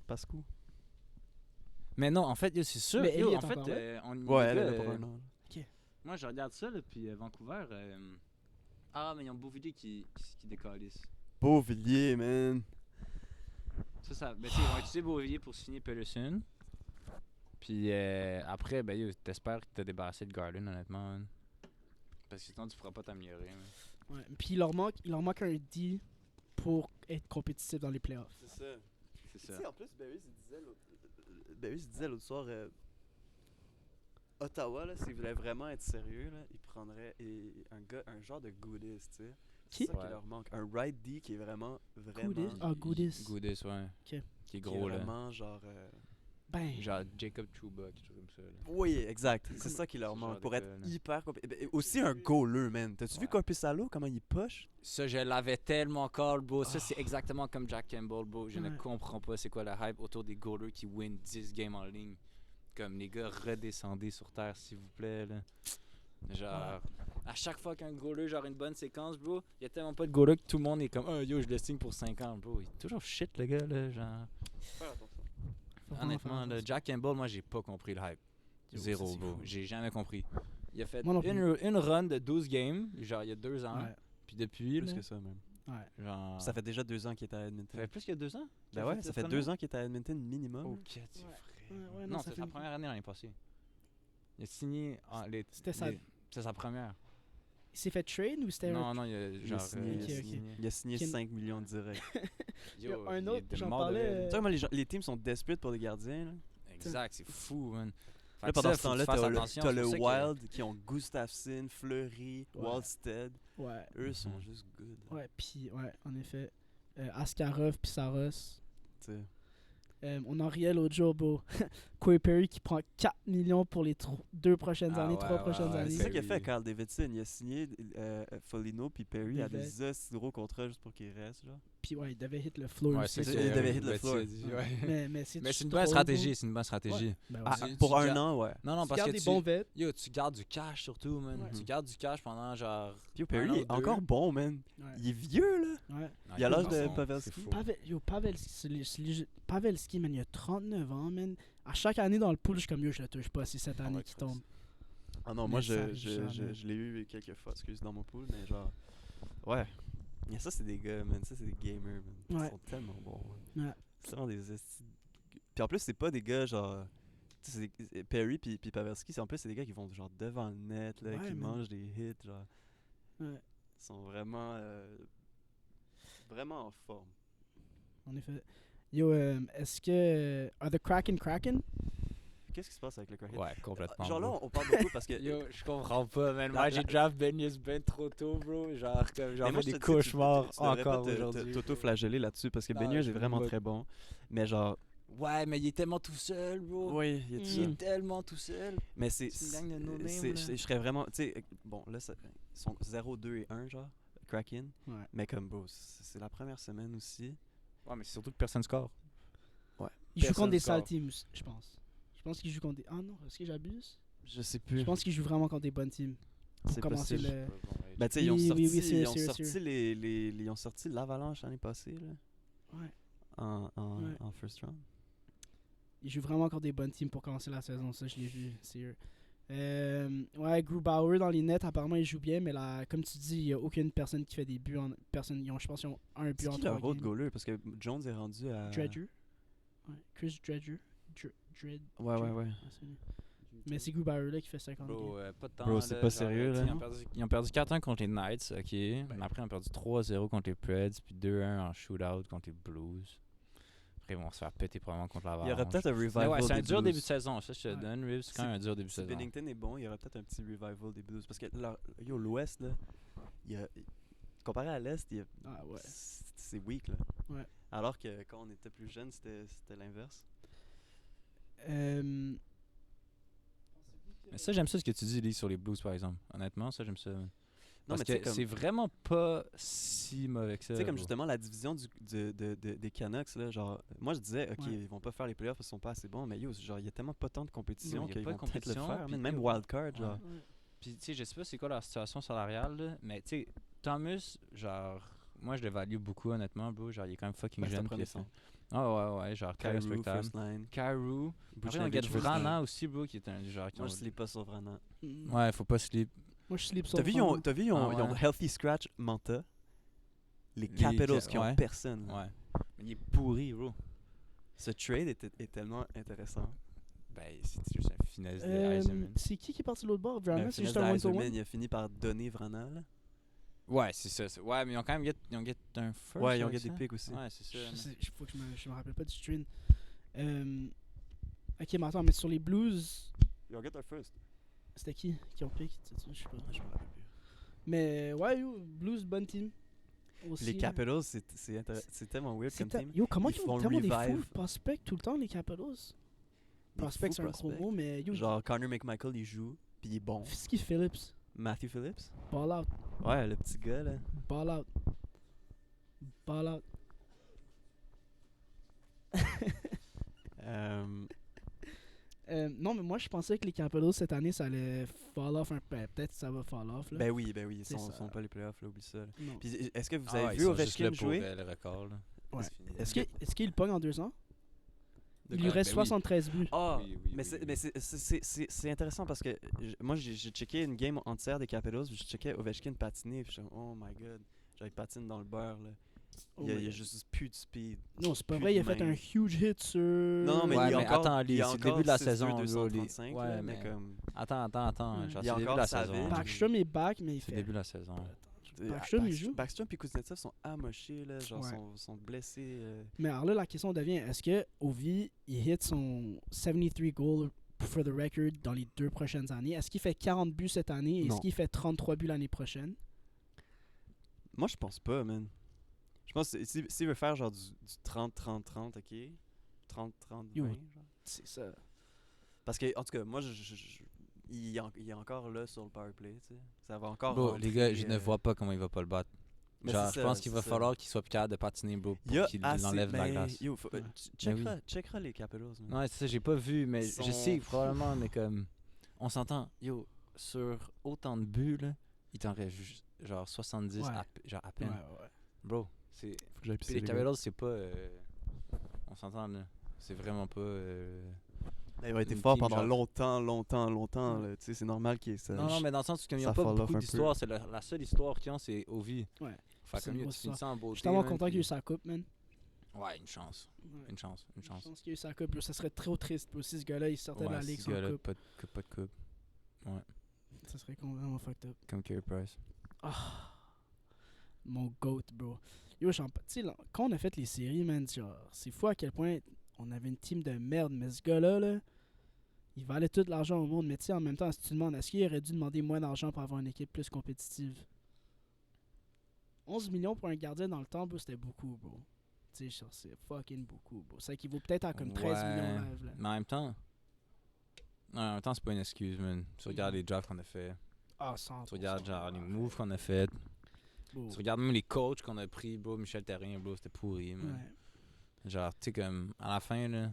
Speaker 3: Pascou.
Speaker 2: Mais non, en fait, yo, c'est sûr.
Speaker 1: Mais
Speaker 2: Yo,
Speaker 1: Ellie
Speaker 2: en
Speaker 1: est
Speaker 2: fait,
Speaker 1: encore là?
Speaker 3: Ouais, elle est là pour un an.
Speaker 2: Moi, je regarde ça, là, puis Vancouver. Ah, mais ils ont Beauvillier qui décalisse.
Speaker 3: Beauvillier, man.
Speaker 2: Ça, ben, tu sais, ils vont utiliser Beauvillier pour signer Peterson. Puis après, ben, yo, t'espères que t'as débarrassé de Garland, honnêtement. Man. Parce que sinon, tu pourras pas t'améliorer. man.
Speaker 1: Ouais. Puis il leur manque un D pour être compétitif dans les playoffs.
Speaker 3: C'est ça.
Speaker 2: C'est
Speaker 3: Tu
Speaker 2: ça.
Speaker 3: sais, en plus, Barry se disait l'autre soir, Ottawa, là, s'ils voulaient vraiment être sérieux, là, ils prendraient un genre de Goodis, tu sais.
Speaker 1: Qui?
Speaker 3: C'est ça qui
Speaker 2: Ouais.
Speaker 3: leur manque. Un right D qui est vraiment,
Speaker 1: Goodis? Ah, Goodis.
Speaker 2: Goodis, ouais.
Speaker 1: Ok.
Speaker 2: Qui est
Speaker 3: qui
Speaker 2: gros,
Speaker 3: est
Speaker 2: là.
Speaker 3: vraiment genre...
Speaker 1: Ben,
Speaker 2: Genre Jacob Trouba, quelque chose comme ça. Là.
Speaker 3: Oui, exact. C'est ça qui leur
Speaker 2: Ce
Speaker 3: manque.
Speaker 2: genre
Speaker 3: Pour
Speaker 2: de
Speaker 3: être
Speaker 2: gars, là.
Speaker 3: hyper... Aussi un goaler, man. T'as-tu vu
Speaker 2: Ouais.
Speaker 3: Corpusalo, comment il push?
Speaker 2: Ça, je l'avais tellement call, bro. Ça, c'est exactement comme Jack Campbell, bro. Je ne
Speaker 1: Ouais.
Speaker 2: comprends pas c'est quoi la hype autour des goalers qui win 10 games en ligne. Comme les gars, redescendez sur terre, s'il vous plaît, là. Genre, à chaque fois qu'un goaler, genre une bonne séquence, bro, il y a tellement pas de goaler que tout le monde est comme, oh yo, je le signe pour 5 ans, bro. Il est toujours shit, le gars, là. Genre,
Speaker 1: faut vraiment
Speaker 2: honnêtement,
Speaker 1: faire
Speaker 2: là,
Speaker 1: attention.
Speaker 2: Jack Campbell, moi, j'ai pas compris le hype.
Speaker 1: Yo,
Speaker 2: Zéro,
Speaker 1: ça, c'est
Speaker 2: bro.
Speaker 1: fou.
Speaker 2: J'ai jamais compris. Il a fait
Speaker 1: Moi non plus.
Speaker 2: une run de 12 games, genre, il y a 2 ans.
Speaker 1: Ouais.
Speaker 2: Puis depuis,
Speaker 3: Plus
Speaker 2: là,
Speaker 3: que ça, même.
Speaker 1: Ouais.
Speaker 2: genre.
Speaker 3: Ça fait déjà 2 ans qu'il est à
Speaker 2: Ça
Speaker 3: Edmonton.
Speaker 2: fait plus que 2 ans?
Speaker 3: Ben ouais, ça fait 2 ans qu'il est à Edmonton minimum.
Speaker 2: Ok,
Speaker 1: Ouais.
Speaker 2: tu
Speaker 1: Ouais,
Speaker 2: non,
Speaker 1: ça
Speaker 2: c'est
Speaker 1: fait
Speaker 2: sa
Speaker 1: une-
Speaker 2: première année l'année passée. Il a signé.
Speaker 1: C'était sa-
Speaker 2: C'est sa première.
Speaker 1: Il s'est fait trade ou c'était
Speaker 2: Non, non, il a
Speaker 3: Il a
Speaker 2: genre.
Speaker 3: signé,
Speaker 1: ok, ok.
Speaker 3: il a signé
Speaker 1: Ken-
Speaker 3: 5 millions direct.
Speaker 1: Il y a un autre,
Speaker 2: était
Speaker 1: j'en
Speaker 2: mort de
Speaker 1: parlais,
Speaker 2: rire.
Speaker 3: Tu sais comment les teams sont desperate pour des gardiens, là?
Speaker 2: Exact, c'est fou, man. Fait
Speaker 3: Là,
Speaker 2: que
Speaker 3: pendant
Speaker 2: ça,
Speaker 3: ce
Speaker 2: faut que
Speaker 3: temps-là,
Speaker 2: tu fasses
Speaker 3: t'as le,
Speaker 2: attention,
Speaker 3: t'as
Speaker 2: c'est
Speaker 3: le
Speaker 2: pour ça que-
Speaker 3: Wild qui ont Gustafsson, Fleury,
Speaker 1: Ouais.
Speaker 3: Wallstead.
Speaker 1: Ouais.
Speaker 3: Eux sont
Speaker 2: Mhm.
Speaker 3: juste good.
Speaker 1: Ouais, puis, ouais, en effet. Askarov puis Saros.
Speaker 3: Tu sais.
Speaker 1: On en riait l'autre jour, bro. Corey Perry qui prend 4 millions pour les 2 prochaines
Speaker 2: Ah
Speaker 1: années,
Speaker 2: ouais,
Speaker 1: 3
Speaker 2: ouais,
Speaker 1: prochaines
Speaker 2: ouais,
Speaker 1: années.
Speaker 3: C'est ça qu'il a
Speaker 2: Perry.
Speaker 3: fait, Carl Davidson. Il a signé Foligno puis Perry à
Speaker 1: Il
Speaker 3: des aussi gros contrats juste pour qu'ils restent, genre.
Speaker 1: Puis, ouais, il devait hit le floor.
Speaker 2: Ouais,
Speaker 1: aussi.
Speaker 2: c'est
Speaker 3: Il
Speaker 2: ça.
Speaker 3: devait hit le
Speaker 2: Betty
Speaker 3: floor.
Speaker 2: a dit, ouais.
Speaker 1: Mais c'est
Speaker 2: Mais c'est une
Speaker 1: trop
Speaker 2: bonne
Speaker 1: gros.
Speaker 2: stratégie, c'est une bonne stratégie.
Speaker 1: Ben ouais.
Speaker 3: Ah,
Speaker 2: Tu-
Speaker 3: pour
Speaker 2: tu
Speaker 3: un
Speaker 2: gardes-
Speaker 3: an, ouais.
Speaker 2: Non, non,
Speaker 1: Tu
Speaker 2: parce
Speaker 1: gardes
Speaker 2: que
Speaker 1: des bons vets.
Speaker 2: yo, tu gardes du cash surtout, man.
Speaker 1: Ouais.
Speaker 2: Tu gardes du cash pendant genre.
Speaker 3: Puis
Speaker 2: un
Speaker 3: Perry
Speaker 2: an ou
Speaker 3: est
Speaker 2: deux.
Speaker 3: encore bon, man.
Speaker 1: Ouais.
Speaker 3: Il est vieux, là.
Speaker 1: Ouais.
Speaker 3: Il a l'âge
Speaker 2: Non,
Speaker 3: de
Speaker 2: c'est
Speaker 3: Pavelski.
Speaker 2: fou.
Speaker 1: Pavelski, man, il a 39 ans, man. À chaque année dans le pool, je suis comme, yo, je le touche pas, c'est cette année
Speaker 3: ouais,
Speaker 1: qui
Speaker 3: Christ.
Speaker 1: tombe.
Speaker 3: Ah non,
Speaker 1: Mais
Speaker 3: moi,
Speaker 1: ça arrive
Speaker 3: je
Speaker 1: jamais.
Speaker 3: l'ai eu quelques fois, excuse, dans mon pool, mais genre... Ouais. Mais ça, c'est des gars, man. Ça, c'est des gamers, man. Ils
Speaker 1: Ouais.
Speaker 3: sont tellement bons, man.
Speaker 1: Ouais.
Speaker 3: C'est vraiment des... Puis en plus, c'est pas des gars, genre... Tu sais, Perry puis Pavelski, en plus, c'est des gars qui vont genre devant le net, là,
Speaker 1: Ouais,
Speaker 3: qui
Speaker 1: man.
Speaker 3: mangent des hits, genre...
Speaker 1: Ouais.
Speaker 3: Ils sont vraiment... vraiment en forme.
Speaker 1: En effet. Yo, est-ce que. Are the Kraken Kraken?
Speaker 3: Qu'est-ce qui se passe avec le Kraken?
Speaker 2: Ouais, complètement.
Speaker 3: Genre là,
Speaker 2: bro.
Speaker 3: on parle beaucoup parce que...
Speaker 2: Yo, je comprends pas, man.
Speaker 3: La-
Speaker 2: Moi, j'ai
Speaker 3: la-
Speaker 2: draft Ben Yus ben trop tôt, bro. Genre, comme j'en
Speaker 3: Mais moi,
Speaker 2: fais
Speaker 3: je
Speaker 2: des
Speaker 3: te dis,
Speaker 2: cauchemars
Speaker 3: tu devrais
Speaker 2: encore
Speaker 3: pas
Speaker 2: aujourd'hui.
Speaker 3: t'auto-flageller là-dessus parce que
Speaker 2: Non,
Speaker 3: Beigneur
Speaker 2: je
Speaker 3: est vraiment
Speaker 2: vais-
Speaker 3: très bon. Mais genre...
Speaker 2: Ouais, mais il est tellement tout seul, bro.
Speaker 3: Oui, il est tout
Speaker 1: Mm.
Speaker 2: Il
Speaker 3: seul.
Speaker 2: est tellement tout seul.
Speaker 3: Mais c'est...
Speaker 2: C'est une gang de no-name,
Speaker 3: c'est-
Speaker 2: là.
Speaker 3: je serais vraiment... Tu sais, bon, là, ils sont 0, 2 et 1, genre, Kraken.
Speaker 1: Ouais.
Speaker 3: Mais comme, bro, c'est la première semaine aussi.
Speaker 2: Ouais, mais c'est surtout que personne score.
Speaker 1: Il joue
Speaker 2: Personne
Speaker 1: contre des
Speaker 2: score.
Speaker 1: sales teams, je pense. Je pense qu'il joue contre des. Ah non, est-ce que j'abuse?
Speaker 3: Je sais plus.
Speaker 1: Je pense qu'il joue vraiment contre des bonnes teams. Pour
Speaker 3: C'est
Speaker 1: commencer
Speaker 3: possible.
Speaker 1: le.
Speaker 3: Ben, tu sais, ils ont
Speaker 1: Oui,
Speaker 3: sorti,
Speaker 1: oui, oui, sûr,
Speaker 3: ils ont
Speaker 1: sûr,
Speaker 3: sorti
Speaker 1: sûr.
Speaker 3: ils ont sorti l'Avalanche l'année passée, là,
Speaker 1: Ouais.
Speaker 3: en
Speaker 1: Ouais.
Speaker 3: first round.
Speaker 1: Il joue vraiment contre des bonnes teams pour commencer la saison, ça je l'ai vu, c'est eux. Ouais, Grubauer dans les nets, apparemment il joue bien, mais là, comme tu dis, il n'y a aucune personne qui fait des buts. Je pense qu'ils ont un but
Speaker 3: C'est
Speaker 1: en
Speaker 3: qui
Speaker 1: 3
Speaker 3: leur autre
Speaker 1: games.
Speaker 3: goaler? Parce que Jones est rendu à...
Speaker 1: Dredger. Ouais, Chris Dredger. Dred.
Speaker 3: Ouais.
Speaker 1: C'est lui. Mais c'est Grubauer là qui fait 50
Speaker 2: Bro,
Speaker 1: games.
Speaker 2: pas de temps.
Speaker 3: Bro, c'est
Speaker 2: là,
Speaker 3: pas
Speaker 2: genre,
Speaker 3: sérieux,
Speaker 2: tu sais,
Speaker 3: là.
Speaker 2: Ils ont perdu 4-1 contre les Knights, ok. Mais après, ils ont perdu 3-0 contre les Preds, puis 2-1 en shootout contre les Blues. Après, ils vont se faire péter probablement contre l'Avalanche.
Speaker 3: Il y aurait peut-être un
Speaker 2: Mais
Speaker 3: revival
Speaker 2: ouais, c'est un
Speaker 3: des
Speaker 2: dur
Speaker 3: Blues.
Speaker 2: début de saison, ça je te
Speaker 1: Ouais.
Speaker 2: donne, Reeves. C'est quand même un dur début de
Speaker 3: Si
Speaker 2: saison.
Speaker 3: Bennington est bon, il y aurait peut-être un petit revival des Blues. Parce que l'Ouest, là, comparé à l'Est,
Speaker 1: Ah ouais.
Speaker 3: c'est weak. Là.
Speaker 1: Ouais.
Speaker 3: Alors que quand on était plus jeune, c'était l'inverse.
Speaker 2: Mais ça, j'aime ça ce que tu dis, Lee, sur les Blues, par exemple. Honnêtement, ça, j'aime ça.
Speaker 3: Non,
Speaker 2: Parce
Speaker 3: mais tu sais,
Speaker 2: que
Speaker 3: comme,
Speaker 2: c'est vraiment pas si mauvais que ça.
Speaker 3: tu sais, comme
Speaker 2: bro.
Speaker 3: justement la division des Canucks, là, genre, moi je disais, ok,
Speaker 1: Ouais.
Speaker 3: ils vont pas faire les playoffs parce qu'ils sont pas assez bons, mais yo, genre, il y a tellement pas tant de compétition
Speaker 2: Non, il y a
Speaker 3: qu'ils
Speaker 2: pas
Speaker 3: vont
Speaker 2: de
Speaker 3: peut-être le
Speaker 2: compétition,
Speaker 3: faire,
Speaker 2: puis
Speaker 3: même
Speaker 2: yo,
Speaker 3: wildcard,
Speaker 2: ouais.
Speaker 3: genre.
Speaker 2: Puis, tu sais, je sais pas c'est quoi leur situation salariale, là, mais tu sais, Thomas, genre, moi, je le value beaucoup, honnêtement, bro. Genre, il est quand même fucking
Speaker 3: Ben, c'est un
Speaker 2: jeune.
Speaker 3: premier
Speaker 2: puis il a
Speaker 3: centre.
Speaker 2: fait- Ah ouais, genre, très
Speaker 3: Kyrou,
Speaker 2: respectable.
Speaker 3: first line.
Speaker 2: Kyrou. Après, on
Speaker 3: Buchnevich,
Speaker 2: get
Speaker 3: first
Speaker 2: Vrana
Speaker 3: line.
Speaker 2: aussi, bro, qui est un genre.
Speaker 3: Moi, je sleep pas sur Vrana.
Speaker 2: Ouais, faut pas sleep.
Speaker 1: Moi je sleep sur
Speaker 3: T'as vu, ils ont
Speaker 2: Ah ouais.
Speaker 3: Healthy Scratch Manta. Les
Speaker 2: Les
Speaker 3: Capitals
Speaker 2: Ca-
Speaker 3: qui ont
Speaker 2: ouais.
Speaker 3: personne. là.
Speaker 2: Ouais. Mais il est pourri, bro.
Speaker 3: Ce trade est tellement intéressant.
Speaker 2: Ben, c'est juste un finesse de Eisenman.
Speaker 1: C'est qui est parti de l'autre bord? Vrana,
Speaker 3: Ben,
Speaker 1: c'est
Speaker 3: finesse
Speaker 1: juste un
Speaker 3: de
Speaker 1: one-to-one?
Speaker 3: Eisenman, il a fini par donner Vrana. Là.
Speaker 2: Ouais, c'est ça. Ouais, mais ils ont quand même ils ont get un first.
Speaker 3: Ouais, ils ont
Speaker 2: avec
Speaker 3: gagné des
Speaker 2: ça.
Speaker 3: picks aussi.
Speaker 2: Ouais, c'est ça.
Speaker 1: Faut que je me rappelle pas du train. Ok, mais attends, mais sur les Blues,
Speaker 3: Ils ont gagné un first.
Speaker 1: c'était qui ont pick? Je sais pas, je me rappelle plus. Mais ouais, yo, Blues, bonne team. Aussi,
Speaker 3: Les Capitals, c'est tellement weird comme team.
Speaker 1: Yo, comment
Speaker 3: Ils
Speaker 1: ils
Speaker 3: font
Speaker 1: ont tellement des
Speaker 3: revive.
Speaker 1: fous prospects tout le temps, les Capitals?
Speaker 3: Des
Speaker 1: Prospect,
Speaker 3: fous
Speaker 1: c'est un gros
Speaker 3: prospects.
Speaker 1: mot, mais yo,
Speaker 3: Genre, Connor McMichael, il joue, puis il est bon.
Speaker 1: Fisky Phillips,
Speaker 3: Matthew Phillips.
Speaker 1: ball out,
Speaker 3: Ouais, le petit gars, là.
Speaker 1: ball out. Ball out. Non, mais moi je pensais que les Capitals cette année ça allait fall off un peu. Peut-être que ça va fall off là.
Speaker 3: Ben oui, ils
Speaker 1: C'est
Speaker 3: sont
Speaker 1: ça.
Speaker 3: pas les playoffs, là, oublie ça. Là.
Speaker 1: Non.
Speaker 3: Puis est-ce que vous
Speaker 2: Ah,
Speaker 3: avez
Speaker 2: ils
Speaker 3: vu
Speaker 2: sont juste là
Speaker 3: Ovechkin
Speaker 2: pour,
Speaker 3: jouer?
Speaker 2: le record, là.
Speaker 1: Ouais.
Speaker 2: C'est fini.
Speaker 1: Est-ce qu'il pogne en 2 ans?
Speaker 3: De
Speaker 1: Il
Speaker 3: quoi?
Speaker 1: lui reste
Speaker 2: Ben oui.
Speaker 1: 73 buts.
Speaker 3: Ah,
Speaker 2: Oui, oui,
Speaker 3: mais
Speaker 2: oui,
Speaker 3: c'est-
Speaker 2: oui.
Speaker 3: mais c'est intéressant parce que moi j'ai checké une game entière des Capitals, puis je checkais Ovechkin patiner, puis je suis oh my god, genre il patine dans le beurre là.
Speaker 1: Oh
Speaker 3: Il y a
Speaker 1: my God.
Speaker 3: juste plus de speed.
Speaker 1: Non, c'est pas
Speaker 3: plus
Speaker 1: vrai, il a
Speaker 3: de
Speaker 1: fait
Speaker 3: main.
Speaker 1: un huge hit sur.
Speaker 3: Non, mais
Speaker 2: Ouais,
Speaker 3: il y a
Speaker 2: mais
Speaker 3: encore,
Speaker 2: attends,
Speaker 3: il y a
Speaker 2: c'est le
Speaker 3: encore
Speaker 2: début de la
Speaker 3: 6'2",
Speaker 2: saison, là,
Speaker 3: 235,
Speaker 2: ouais,
Speaker 3: là,
Speaker 2: mais-
Speaker 3: comme
Speaker 2: Attends.
Speaker 1: Ouais.
Speaker 2: Genre,
Speaker 3: Il y a
Speaker 2: c'est le début de
Speaker 3: encore
Speaker 2: la
Speaker 3: Savage.
Speaker 2: saison.
Speaker 1: Backstrom est back, mais il
Speaker 2: C'est le
Speaker 1: fait.
Speaker 2: début de la saison.
Speaker 1: Backstrom, il joue?
Speaker 3: Backstrom et Kuznetsov sont amochés là, genre
Speaker 1: Ouais.
Speaker 3: sont blessés.
Speaker 1: Mais alors là, la question devient est-ce que Ovi il hit son 73 goal for the record dans les 2 prochaines années? Est-ce qu'il fait 40 buts cette année? Est-ce
Speaker 3: Non.
Speaker 1: qu'il fait 33 buts l'année prochaine?
Speaker 3: Moi je pense pas, man. Je pense que s'il veut faire genre du 30-30-30, ok? 30-30-20,
Speaker 1: Yo.
Speaker 3: genre.
Speaker 1: C'est ça.
Speaker 3: Parce que, en tout cas, moi, il est encore là sur le powerplay, tu sais. Ça va encore.
Speaker 2: Bro,
Speaker 3: rentrer,
Speaker 2: les gars, je ne vois pas comment il va pas le battre.
Speaker 3: mais
Speaker 2: Genre,
Speaker 3: c'est
Speaker 2: je
Speaker 3: ça,
Speaker 2: pense qu'il va
Speaker 3: c'est ça.
Speaker 2: falloir qu'il soit plus capable de patiner, bro,
Speaker 3: Il y a
Speaker 2: pour qu'il
Speaker 3: assez-
Speaker 2: enlève de la
Speaker 3: ben,
Speaker 2: glace.
Speaker 3: Yo,
Speaker 1: Ouais.
Speaker 3: checkera les Capitals. man.
Speaker 2: Ouais, c'est ça, j'ai pas vu, mais
Speaker 3: Ils
Speaker 2: je
Speaker 3: sont-
Speaker 2: sais probablement, mais comme. On s'entend, yo, sur autant de buts, là, il t'en reste juste, genre 70
Speaker 1: Ouais.
Speaker 2: genre à
Speaker 1: Ouais,
Speaker 2: peine.
Speaker 1: ouais.
Speaker 2: Bro, c'est.
Speaker 3: Faut que j'aille
Speaker 2: Puis
Speaker 3: pisser,
Speaker 2: les
Speaker 3: les gars.
Speaker 2: Capitals, c'est pas. On s'entend, là. C'est vraiment pas.
Speaker 3: Ils ont été
Speaker 2: une
Speaker 3: forts
Speaker 2: team,
Speaker 3: pendant
Speaker 2: genre.
Speaker 3: longtemps. Là, tu sais, c'est normal qu'ils ça.
Speaker 2: Non, mais dans le sens où comme ils
Speaker 3: ça
Speaker 2: ont pas
Speaker 3: fall off
Speaker 2: beaucoup
Speaker 3: un peu.
Speaker 2: d'histoire, c'est la seule histoire qu'ils ont, c'est Ovi.
Speaker 1: Ouais.
Speaker 2: Fait
Speaker 1: C'est
Speaker 2: comme
Speaker 1: une
Speaker 2: yo,
Speaker 1: grosse
Speaker 2: tu finis ça en
Speaker 1: Je
Speaker 2: beauté.
Speaker 1: suis tellement
Speaker 2: man,
Speaker 1: content qu'il y ait eu
Speaker 2: puis-
Speaker 1: sa coupe, man.
Speaker 2: Ouais, une chance.
Speaker 1: Ouais.
Speaker 2: Une chance.
Speaker 1: Je pense qu'il y a eu sa coupe. Ça serait trop triste bro, si ce gars-là il sortait de la
Speaker 2: Ouais,
Speaker 1: ligue
Speaker 2: ce
Speaker 1: sans
Speaker 2: gars-là,
Speaker 1: coupe.
Speaker 2: pas de coupe.
Speaker 1: Ça serait complètement fucked up.
Speaker 2: Comme Carey Price.
Speaker 1: Mon GOAT, bro. Yo, tu sais, là, quand on a fait les séries, man, genre, c'est fou à quel point on avait une team de merde, mais ce gars-là, là, il valait tout l'argent au monde. Mais tu sais, en même temps, si tu demandes, est-ce qu'il aurait dû demander moins d'argent pour avoir une équipe plus compétitive? 11 millions pour un gardien dans le temps, bro, c'était beaucoup, bro. Tu sais, genre, c'est fucking beaucoup, bro. Ça équivaut peut-être à comme 13
Speaker 2: Ouais,
Speaker 1: millions live, là.
Speaker 2: Mais en même temps. Non, en même temps, c'est pas une excuse, man. Tu regardes les drafts qu'on a fait.
Speaker 1: Ah, 100%.
Speaker 2: Tu regardes genre les moves qu'on a fait.
Speaker 1: Bro.
Speaker 2: Tu regardes même les coachs qu'on a pris, bro. Michel Terrien, bro, c'était pourri, man.
Speaker 1: Ouais.
Speaker 2: Genre, tu sais, comme, à la fin, là.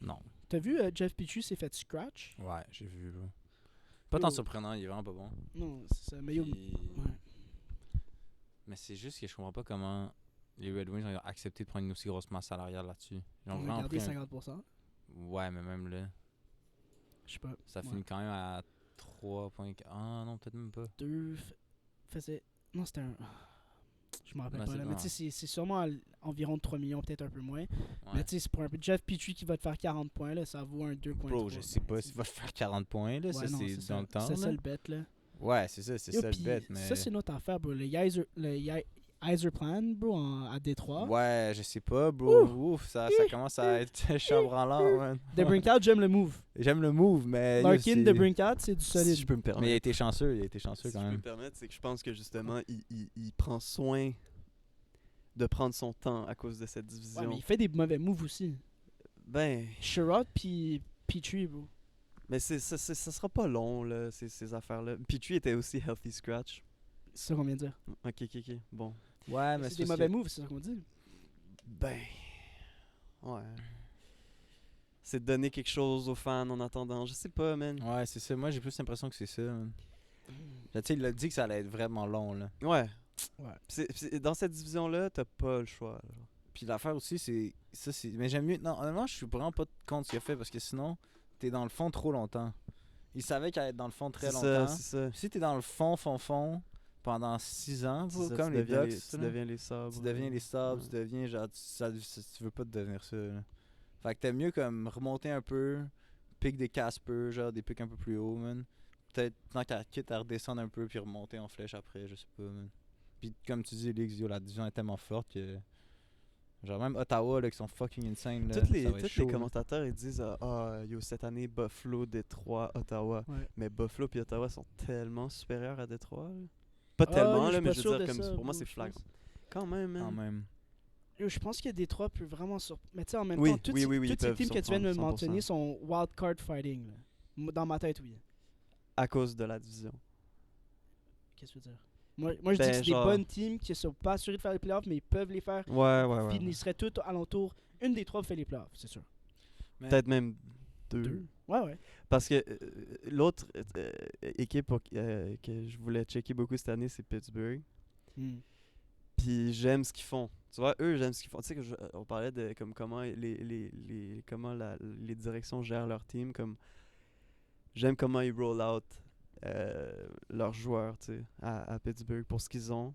Speaker 2: Non.
Speaker 1: T'as vu Jeff Petrie s'est fait scratch?
Speaker 2: Ouais, j'ai vu, bro. Pas
Speaker 1: Yo.
Speaker 2: tant surprenant, il est vraiment pas bon.
Speaker 1: Non, c'est ça. Mais yo,
Speaker 2: Puis-
Speaker 1: ouais.
Speaker 2: Mais c'est juste que je comprends pas comment les Red Wings ont accepté de prendre une aussi grosse masse salariale là-dessus. Ils ont
Speaker 1: On a
Speaker 2: vraiment
Speaker 1: gardé
Speaker 2: pris
Speaker 1: 50%.
Speaker 2: Ouais, mais même là.
Speaker 1: Je sais pas.
Speaker 2: Ça
Speaker 1: Ouais.
Speaker 2: finit quand même à 3 points. Ah non, peut-être même pas.
Speaker 1: Faisait. Non, c'était un. Je me rappelle
Speaker 2: Ouais,
Speaker 1: pas
Speaker 2: c'est
Speaker 1: là.
Speaker 2: bon.
Speaker 1: Mais tu sais, c'est sûrement environ 3 millions, peut-être un peu moins.
Speaker 2: Ouais.
Speaker 1: Mais tu sais, c'est pour un peu Jeff Petrie qui va te faire 40 points, là, ça vaut un 2.3.
Speaker 2: Bro, je sais pas
Speaker 1: Ben,
Speaker 2: s'il va faire 40 points, là.
Speaker 1: ouais,
Speaker 2: Ça,
Speaker 1: non,
Speaker 2: c'est
Speaker 1: ça.
Speaker 2: dans le temps,
Speaker 1: C'est ça
Speaker 2: là.
Speaker 1: le bet, là.
Speaker 2: Ouais, c'est ça, c'est
Speaker 1: Yo,
Speaker 2: ça le
Speaker 1: puis
Speaker 2: bet, mais...
Speaker 1: ça, c'est notre affaire, bro. Le Yeiser Plan, bro, à Détroit.
Speaker 2: Ouais, je sais pas, bro. Ouf, ça commence à être chambranlant, man.
Speaker 1: DeBrincat, j'aime le move.
Speaker 2: J'aime le move, mais... yo,
Speaker 1: Larkin,
Speaker 2: c'est-
Speaker 1: DeBrincat, c'est du
Speaker 3: Si
Speaker 1: solide.
Speaker 3: je peux me
Speaker 2: Mais il a
Speaker 3: permettre.
Speaker 2: été chanceux,
Speaker 3: Si je
Speaker 2: quand
Speaker 3: peux me
Speaker 2: même.
Speaker 3: permettre, c'est que je pense que justement, il prend soin de prendre son temps à cause de cette
Speaker 1: Ouais,
Speaker 3: division.
Speaker 1: mais il fait des mauvais moves aussi.
Speaker 3: Ben,
Speaker 1: Sherrod puis Petrie, bro.
Speaker 3: mais ça sera pas long, là, ces affaires-là. Petrie était aussi healthy scratch.
Speaker 1: C'est ça qu'on vient de dire.
Speaker 3: Ok. Bon.
Speaker 2: Ouais, mais
Speaker 1: C'est des
Speaker 2: parce
Speaker 1: mauvais
Speaker 2: que-
Speaker 1: moves, c'est ça qu'on dit.
Speaker 3: Ben, ouais. C'est de donner quelque chose aux fans en attendant. Je sais pas, man.
Speaker 2: Ouais, c'est ça. Moi, j'ai plus l'impression que c'est ça, man. Tu sais, il a dit que ça allait être vraiment long, là.
Speaker 3: Ouais.
Speaker 1: Ouais.
Speaker 3: Dans cette division-là, t'as pas le choix. Là.
Speaker 2: Puis l'affaire aussi, c'est... Ça, c'est... Mais j'aime mieux... Non, honnêtement, je suis vraiment pas contre ce qu'il a fait, parce que sinon, t'es dans le fond trop longtemps. Il savait qu'il allait être dans le fond très
Speaker 3: C'est
Speaker 2: longtemps.
Speaker 3: ça, c'est ça.
Speaker 2: Si t'es dans le fond, pendant 6 ans,
Speaker 3: C'est ça,
Speaker 2: comme
Speaker 3: tu
Speaker 2: les
Speaker 3: deviens
Speaker 2: Ducks,
Speaker 3: tu
Speaker 2: là,
Speaker 3: deviens les sabres.
Speaker 2: tu deviens les Sabres,
Speaker 3: Ouais.
Speaker 2: tu deviens genre... Tu veux pas devenir ça, là. Fait que t'aimes mieux comme remonter un peu, pick des Casper, genre des picks un peu plus haut, man. Peut-être tant qu'à quitte à redescendre un peu puis remonter en flèche après, je sais pas, man. Puis comme tu dis, Leagues, la division est tellement forte que... Genre même Ottawa, là, qui sont fucking insane, là,
Speaker 3: Tous les,
Speaker 2: ça va être
Speaker 3: tous
Speaker 2: chaud,
Speaker 3: les
Speaker 2: là.
Speaker 3: commentateurs ils disent yo, cette année Buffalo, Détroit, Ottawa.
Speaker 1: Ouais.
Speaker 3: Mais Buffalo et Ottawa sont tellement supérieurs à Détroit. Là. Pas
Speaker 1: Ah,
Speaker 3: tellement,
Speaker 1: yo,
Speaker 3: là,
Speaker 1: suis
Speaker 3: mais
Speaker 1: pas
Speaker 3: je
Speaker 1: sûr
Speaker 3: veux dire,
Speaker 1: de
Speaker 3: comme,
Speaker 1: ça,
Speaker 3: pour moi
Speaker 1: bro,
Speaker 3: c'est
Speaker 1: je
Speaker 3: flagrant.
Speaker 1: pense.
Speaker 3: Quand même, man.
Speaker 2: Quand même.
Speaker 1: Yo, je pense que Détroit peut vraiment Mais tu sais, en même
Speaker 3: Oui,
Speaker 1: temps, toutes
Speaker 3: oui,
Speaker 1: ces,
Speaker 3: oui, ils
Speaker 1: toutes ces
Speaker 3: peuvent
Speaker 1: teams que tu viens de me
Speaker 3: surprendre,
Speaker 1: mentionner
Speaker 3: 100%.
Speaker 1: sont wildcard fighting. Là. Dans ma tête, oui.
Speaker 3: À cause de la division.
Speaker 1: Qu'est-ce que tu veux dire? Moi je dis
Speaker 3: Ben,
Speaker 1: que c'est
Speaker 3: genre-
Speaker 1: des bonnes teams qui ne sont pas assurées de faire les playoffs, mais ils peuvent les faire.
Speaker 3: Ouais.
Speaker 1: Puis ils seraient tous alentour. Une des trois fait les playoffs, c'est sûr.
Speaker 2: Mais-
Speaker 3: Peut-être même deux.
Speaker 1: Ouais.
Speaker 3: Parce que l'autre équipe que je voulais checker beaucoup cette année, c'est Pittsburgh.
Speaker 1: Hmm.
Speaker 3: Puis j'aime ce qu'ils font. Tu vois, eux, j'aime ce qu'ils font. Tu sais, on parlait de comme comment comment les directions gèrent leur team. Comme j'aime comment ils roll out leurs joueurs, tu sais, à Pittsburgh pour ce qu'ils ont.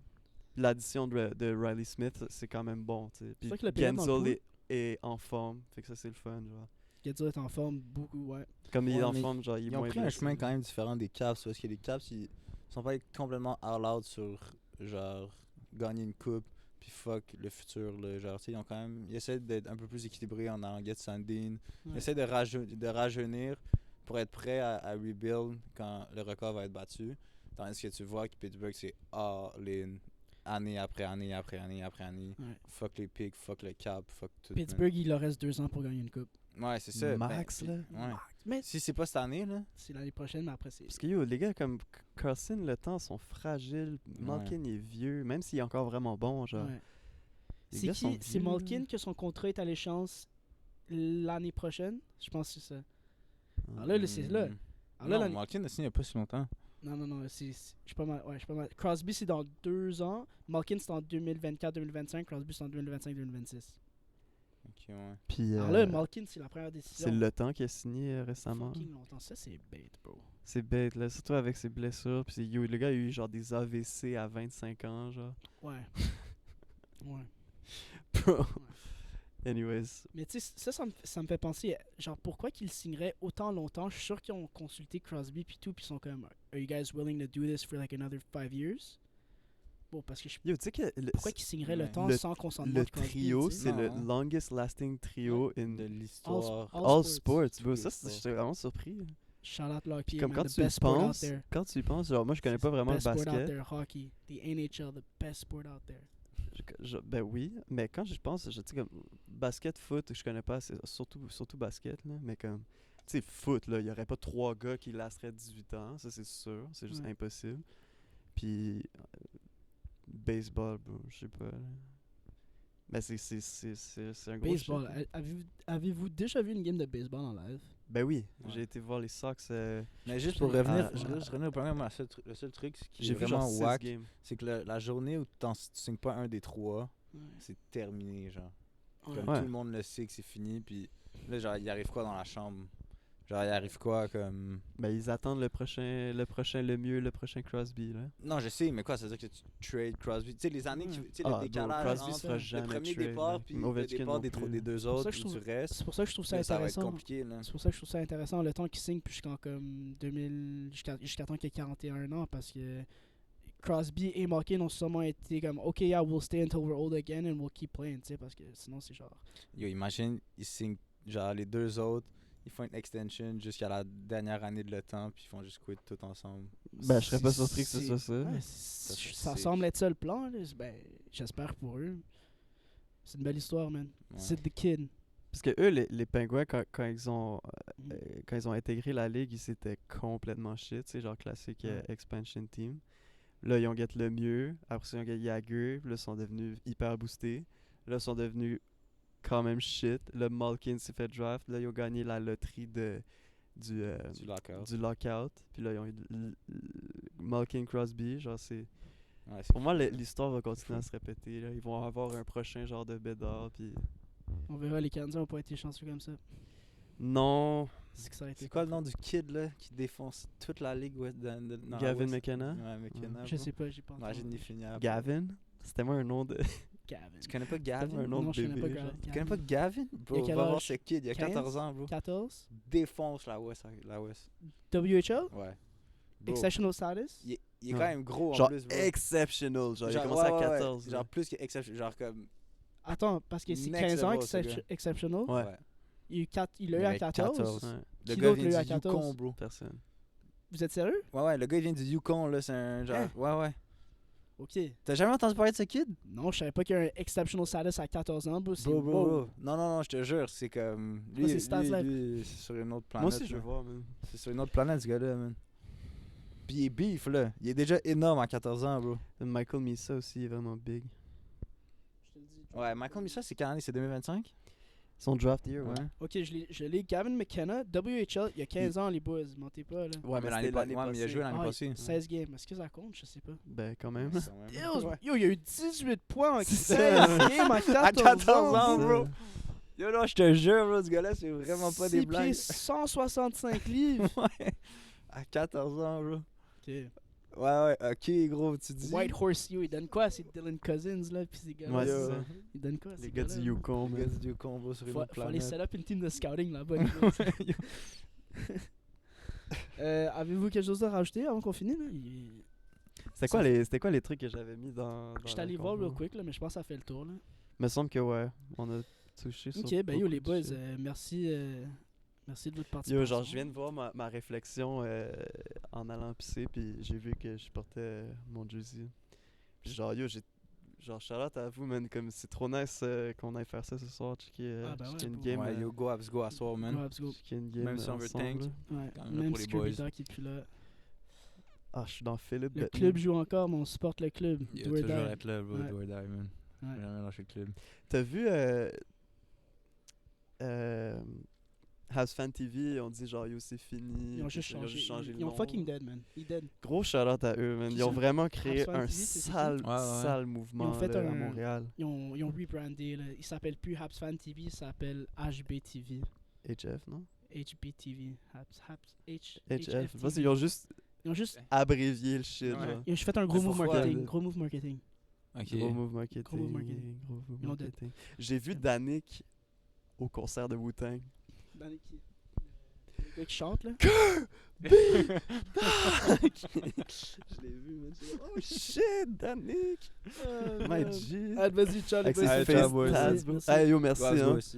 Speaker 3: L'addition de Riley Smith, c'est quand même bon, tu sais. Puis
Speaker 1: vrai que le PM dans le
Speaker 3: Gensel
Speaker 1: pool-
Speaker 3: est en forme, fait que ça c'est le fun, genre.
Speaker 1: Gadget est en forme beaucoup, ouais.
Speaker 3: Comme il est
Speaker 2: Ouais,
Speaker 3: en
Speaker 2: mais
Speaker 3: forme, genre il est
Speaker 2: Ils ont
Speaker 3: moins
Speaker 2: pris un
Speaker 3: blessé.
Speaker 2: chemin quand même différent des Caps, parce que les Caps, ils sont pas complètement all out sur, genre, gagner une coupe, puis fuck le futur, là. Genre, tu sais, ils ont quand même... Ils essaient d'être un peu plus équilibrés en allant get Sandin. Ils
Speaker 1: Ouais.
Speaker 2: essaient de rajeunir pour être prêts à rebuild quand le record va être battu. Tandis que tu vois que Pittsburgh, c'est all-in, année après année après année après année.
Speaker 1: Ouais.
Speaker 2: Fuck les picks, fuck le cap, fuck tout.
Speaker 1: Pittsburgh, il leur reste 2 ans pour gagner une coupe.
Speaker 2: man. Ouais, c'est ça.
Speaker 3: Max, là.
Speaker 2: Ouais.
Speaker 1: Mais
Speaker 2: Si c'est pas cette année, là.
Speaker 1: c'est l'année prochaine, mais après c'est.
Speaker 3: Parce que yo, les gars comme Carson, le temps sont fragiles. Malkin est vieux, même s'il est encore vraiment bon, genre.
Speaker 1: Ouais.
Speaker 3: Les
Speaker 1: C'est
Speaker 3: gars sont
Speaker 1: qui? C'est
Speaker 3: vieux,
Speaker 1: Malkin
Speaker 3: là.
Speaker 1: que son contrat est à l'échéance l'année prochaine? Je pense que c'est ça. Ah là, c'est là. Ah là,
Speaker 2: Non,
Speaker 1: l'année-
Speaker 2: Malkin a signé il y a pas si longtemps.
Speaker 1: Non, je suis pas mal. Ouais, je suis pas mal. Crosby, c'est dans 2 ans. Malkin, c'est en 2024-2025. Crosby, c'est en 2025-2026.
Speaker 2: Ok, ouais.
Speaker 3: Puis
Speaker 1: Alors là, Malkin, c'est la première décision.
Speaker 3: c'est le temps qui a signé récemment.
Speaker 1: Fucking longtemps. Ça, c'est bête, bro.
Speaker 3: C'est bête, là, surtout avec ses blessures. Puis yo, le gars a eu genre des AVC à 25 ans, genre.
Speaker 1: Ouais. Ouais.
Speaker 3: Bro. Anyways.
Speaker 1: Mais tu sais, ça me fait penser, genre, pourquoi qu'ils signeraient autant longtemps? Je suis sûr qu'ils ont consulté Crosby puis tout, puis ils sont comme, Are you guys willing to do this for like another 5 years? Bon, parce que
Speaker 3: Yo, tu sais que
Speaker 1: pourquoi qu'ils signeraient le
Speaker 2: Ouais.
Speaker 1: temps
Speaker 3: Le-
Speaker 1: sans consentement
Speaker 3: le
Speaker 1: de Crosby?
Speaker 3: trio,
Speaker 1: tu sais?
Speaker 3: c'est le
Speaker 2: Non.
Speaker 3: longest lasting trio in
Speaker 2: De l'histoire.
Speaker 3: all sports. Bro,
Speaker 2: Tous
Speaker 3: ça,
Speaker 2: les sports.
Speaker 3: j'étais vraiment surpris.
Speaker 1: Shout out Lockheed,
Speaker 3: Puis comme
Speaker 1: man,
Speaker 3: quand
Speaker 1: the
Speaker 3: tu y
Speaker 1: best sport out
Speaker 3: penses,
Speaker 1: there.
Speaker 3: genre moi je connais pas vraiment le
Speaker 1: Best sport out
Speaker 3: basket.
Speaker 1: there, hockey. The NHL, the best sport out there.
Speaker 3: Ben oui, mais quand je pense, tu sais comme basket, foot, je connais pas, c'est surtout basket là, mais comme tu sais foot là, il y aurait pas 3 gars qui lasteraient 18 ans, ça c'est sûr, c'est juste
Speaker 1: Ouais.
Speaker 3: impossible. Puis baseball, bro, je sais pas. Là. Ben c'est un gros
Speaker 1: Baseball,
Speaker 3: shit, là.
Speaker 1: avez-vous déjà vu une game de baseball en live?
Speaker 3: Ben oui,
Speaker 2: Ouais.
Speaker 3: j'ai été voir les Sox.
Speaker 2: Mais juste pour
Speaker 3: Ah,
Speaker 2: revenir,
Speaker 3: ouais.
Speaker 2: juste revenir au premier, moi, le seul truc qui
Speaker 3: J'ai
Speaker 2: est
Speaker 3: vu
Speaker 2: vraiment
Speaker 3: genre 6
Speaker 2: whack,
Speaker 3: games.
Speaker 2: c'est que la journée où tu signes pas un des trois,
Speaker 1: Ouais.
Speaker 2: c'est terminé, genre.
Speaker 1: Ouais.
Speaker 2: Comme
Speaker 3: Ouais.
Speaker 2: tout le monde le sait que c'est fini, puis là, genre, il arrive quoi dans la chambre? Genre, il arrive quoi comme.
Speaker 3: Ben, ils attendent le prochain Crosby, là.
Speaker 2: Non, je sais, mais quoi, ça veut dire que tu trades Crosby. Tu sais, les années, tu sais,
Speaker 3: Ah,
Speaker 2: le
Speaker 3: bro,
Speaker 2: décalage
Speaker 3: Crosby se
Speaker 2: entre
Speaker 3: fera
Speaker 2: le
Speaker 3: jamais
Speaker 2: premier
Speaker 3: trade,
Speaker 2: départ
Speaker 3: là.
Speaker 2: puis le
Speaker 3: Ovechkin
Speaker 2: départ
Speaker 3: non
Speaker 2: des
Speaker 3: plus.
Speaker 2: deux
Speaker 1: pour ça
Speaker 2: autres
Speaker 1: que je
Speaker 2: ou
Speaker 1: trouve-
Speaker 2: du reste.
Speaker 1: C'est pour ça que je trouve ça
Speaker 2: Là, ça va être
Speaker 1: intéressant.
Speaker 2: compliqué, là.
Speaker 1: C'est pour ça que je trouve ça intéressant le temps qu'il signe jusqu'en comme 2000 jusqu'à temps qu'il ait 41 ans parce que Crosby et Malkin ont sûrement été comme OK, yeah, we'll stay until we're old again and we'll keep playing, tu sais, parce que sinon c'est genre
Speaker 2: Yo, imagine, ils signent, genre, les deux autres, ils font une extension jusqu'à la dernière année de le temps, puis ils font juste quit tout ensemble.
Speaker 3: Ben, je serais pas surpris que ce
Speaker 1: c'est-
Speaker 3: soit ça.
Speaker 1: ouais,
Speaker 2: Ça
Speaker 1: ça
Speaker 2: c'est-
Speaker 1: semble être ça le plan là. Ben, j'espère pour eux. C'est une belle histoire, man.
Speaker 2: Ouais.
Speaker 1: C'est the kid.
Speaker 3: Parce que eux, les Penguins, quand ils ont
Speaker 1: Mm.
Speaker 3: quand ils ont intégré la ligue, ils étaient complètement shit, tu sais, genre classique
Speaker 1: Ouais.
Speaker 3: expansion team. Là, ils ont get le mieux. Après ça, ils ont get Jagger. Puis là, ils sont devenus hyper boostés. Là, ils sont devenus quand même shit. Là, Malkin s'est fait draft. Là, ils ont gagné la loterie du
Speaker 2: Du lockout.
Speaker 3: lockout. Puis là, ils ont eu Malkin Crosby. Genre, c'est...
Speaker 2: Ouais,
Speaker 3: Pour moi, l'histoire va continuer à se répéter. Là. Ils vont avoir un prochain genre de Bédard. Puis...
Speaker 1: On verra, les Canadiens n'ont pas été chanceux comme ça.
Speaker 3: Non,
Speaker 1: C'est que ça a été.
Speaker 2: C'est quoi le nom du kid là qui défonce toute la ligue ouest dans la
Speaker 3: Gavin
Speaker 2: West?
Speaker 3: McKenna.
Speaker 2: Ouais, McKenna.
Speaker 1: Je
Speaker 2: bro.
Speaker 1: sais pas, j'ai pas entendu.
Speaker 2: Imagine, il finit à.
Speaker 3: Gavin. C'était moi un nom de...
Speaker 1: Gavin.
Speaker 2: Tu connais pas
Speaker 3: C'était
Speaker 2: Gavin?
Speaker 3: un nom
Speaker 1: Non,
Speaker 3: de
Speaker 1: je connais
Speaker 3: bébé.
Speaker 1: pas
Speaker 3: genre.
Speaker 1: Gavin.
Speaker 2: Tu connais pas Gavin? Bro,
Speaker 1: Il a quel
Speaker 2: va voir
Speaker 1: âge?
Speaker 2: ce kid, il a
Speaker 1: 15?
Speaker 2: 14 ans, bro.
Speaker 1: 14.
Speaker 2: Défonce la West. La West.
Speaker 1: WHL?
Speaker 2: Ouais. Bro,
Speaker 1: Exceptional status?
Speaker 2: il est
Speaker 3: Ouais.
Speaker 2: quand même gros en
Speaker 3: Genre
Speaker 2: plus, bro.
Speaker 3: exceptional. Genre, il a
Speaker 2: Genre,
Speaker 3: commencé
Speaker 2: ouais,
Speaker 3: à
Speaker 2: ouais, ouais.
Speaker 3: 14.
Speaker 2: Genre plus que exception. Genre comme.
Speaker 1: Attends, parce que c'est
Speaker 2: Next
Speaker 1: 15 ans
Speaker 2: level, ce gars.
Speaker 1: exceptional.
Speaker 3: Ouais.
Speaker 1: Il l'a eu à 14.
Speaker 3: Ouais,
Speaker 2: Le
Speaker 1: Qui
Speaker 2: gars
Speaker 1: d'autre
Speaker 2: vient
Speaker 1: l'a eu à
Speaker 2: du
Speaker 1: 14?
Speaker 2: Yukon, bro.
Speaker 3: personne.
Speaker 1: Vous êtes sérieux?
Speaker 2: Ouais, le gars il vient du Yukon, là. C'est un genre.
Speaker 1: Hein?
Speaker 2: Ouais, ouais.
Speaker 1: Ok.
Speaker 2: T'as jamais entendu parler de ce kid?
Speaker 1: Non, je savais pas qu'il y a un exceptional status à 14 ans, bro. C'est
Speaker 2: Bro, bro,
Speaker 1: wow.
Speaker 2: bro. Non, je te jure, c'est comme.
Speaker 1: Quoi, ces stats-là?
Speaker 2: Lui, c'est sur une autre planète.
Speaker 3: Moi aussi, je
Speaker 2: là.
Speaker 3: veux voir, man.
Speaker 2: C'est sur une autre planète, ce gars-là, man. Pis il est beef, là. Il est déjà énorme à 14 ans, bro.
Speaker 3: Michael Misa aussi est vraiment big.
Speaker 1: Je te le dis.
Speaker 2: Ouais, Michael Misa, c'est quelle année? C'est 2025?
Speaker 3: Son draft year, ouais.
Speaker 1: Ok, je l'ai. Gavin McKenna, WHL, il y a 15 ans, les boys. Mentez pas, là.
Speaker 3: Ouais,
Speaker 2: mais l'année passée. Ouais, mais il a joué l'année
Speaker 1: Ah,
Speaker 2: passée.
Speaker 1: 16 games. Est-ce que ça compte? Je sais pas.
Speaker 3: Ben, quand même.
Speaker 1: Yo, il y a eu 18 points en
Speaker 3: C'est
Speaker 1: 16
Speaker 3: ça.
Speaker 1: games à 14,
Speaker 2: À 14 ans,
Speaker 1: bro.
Speaker 2: bro. Yo, non, je te jure, bro, ce gars-là, c'est vraiment pas des
Speaker 1: 6
Speaker 2: blagues.
Speaker 1: pieds, 165 livres.
Speaker 2: Ouais. À 14 ans, bro.
Speaker 1: Ok.
Speaker 2: Ouais, ok, gros, tu dis.
Speaker 1: White Horse, yo, il donne quoi? C'est Dylan Cousins, là, pis ces gars-là.
Speaker 3: Ouais,
Speaker 2: Yo.
Speaker 3: c'est ça.
Speaker 1: Il donne quoi?
Speaker 3: Les
Speaker 1: ces
Speaker 3: gars
Speaker 1: gars-là,
Speaker 3: du
Speaker 1: là?
Speaker 3: Yukon,
Speaker 2: Le gars
Speaker 3: man.
Speaker 2: du Yukon, bro, sur une
Speaker 1: Faut
Speaker 2: autre
Speaker 1: aller
Speaker 2: planète.
Speaker 1: set up une team de scouting là-bas. les gars. Avez-vous quelque chose à rajouter avant qu'on finisse? Là?
Speaker 3: C'était quoi les trucs que j'avais mis dans
Speaker 1: Je suis
Speaker 3: la
Speaker 1: allé voir
Speaker 3: compo?
Speaker 1: real quick, là, mais je pense que ça fait le tour. Là.
Speaker 3: Me semble que ouais, on a touché sur
Speaker 1: Ok, ben yo,
Speaker 3: beaucoup
Speaker 1: les
Speaker 3: de
Speaker 1: boys,
Speaker 3: shit.
Speaker 1: merci de votre participation.
Speaker 3: Yo, genre, je viens de voir ma réflexion en allant pisser, puis j'ai vu que je portais mon jersey. Puis genre, yo, genre, shout-out à vous, man, comme c'est trop nice qu'on aille faire ça ce soir, checker
Speaker 1: Ah, ben ouais,
Speaker 3: checker une
Speaker 1: pour-
Speaker 3: game.
Speaker 2: Ouais, yo, go Habs, go à soir, man.
Speaker 1: Ouais, let's go.
Speaker 3: checker une game
Speaker 2: Même si on veut
Speaker 3: ensemble,
Speaker 2: tank.
Speaker 3: là.
Speaker 1: Ouais,
Speaker 2: Quand même là
Speaker 1: même
Speaker 2: pour les
Speaker 1: si
Speaker 2: boys.
Speaker 1: Kirby qui est plus là.
Speaker 3: Ah, je suis dans Philippe.
Speaker 1: Le
Speaker 3: Bettman.
Speaker 1: club joue encore, mais on supporte le club.
Speaker 2: Il
Speaker 1: Do
Speaker 2: va
Speaker 1: or
Speaker 2: toujours
Speaker 1: die.
Speaker 2: être là, bro,
Speaker 1: Ouais.
Speaker 2: do or die, man.
Speaker 1: Ouais.
Speaker 2: Jamais lâcher le club.
Speaker 3: T'as vu Habs Fan TV, on dit genre yo c'est fini.
Speaker 1: Ils ont
Speaker 3: puis
Speaker 1: juste
Speaker 3: ils
Speaker 1: changé.
Speaker 3: le
Speaker 1: Ils ont
Speaker 3: nom.
Speaker 1: fucking dead, man. Ils dead.
Speaker 3: Gros shout-out à eux, man.
Speaker 1: Qui
Speaker 3: Ils ont
Speaker 1: ça?
Speaker 3: vraiment créé
Speaker 1: Habs Fan
Speaker 3: un
Speaker 1: TV, c'est qui?
Speaker 3: sale,
Speaker 2: Ouais, ouais.
Speaker 3: sale mouvement
Speaker 1: fait
Speaker 3: là, à
Speaker 1: un-
Speaker 3: Montréal.
Speaker 1: Ils ont rebrandé. Là. Il s'appelle plus Habs Fan TV, il s'appelle HBTV.
Speaker 3: HF, non?
Speaker 1: HBTV. HF.
Speaker 3: HF. Je pense qu'ils ont juste
Speaker 1: Ils ont juste
Speaker 3: abrévié le shit,
Speaker 2: Ouais.
Speaker 3: genre.
Speaker 1: ils ont fait un gros
Speaker 2: Mais
Speaker 1: move
Speaker 2: pourquoi,
Speaker 1: marketing.
Speaker 3: là?
Speaker 1: Gros move marketing.
Speaker 2: Ok.
Speaker 3: Gros move marketing.
Speaker 1: Gros move marketing.
Speaker 3: Gros move
Speaker 1: Ils l'ont dead.
Speaker 3: marketing. J'ai vu Danick au concert de Wu-Tang.
Speaker 1: Dans les qui? Le gars qui chante, là.
Speaker 3: Je l'ai vu, man. J'ai dit, oh shit, Danick! My G!
Speaker 1: Allez, vas-y, ciao, les
Speaker 3: Avec ses
Speaker 1: boys.
Speaker 2: Allez,
Speaker 3: face
Speaker 2: ciao, boys.
Speaker 3: tats,
Speaker 1: Merci,
Speaker 3: bro.
Speaker 1: merci.
Speaker 3: Hey, yo, merci,
Speaker 2: Go Habs, go
Speaker 3: hein.
Speaker 2: aussi.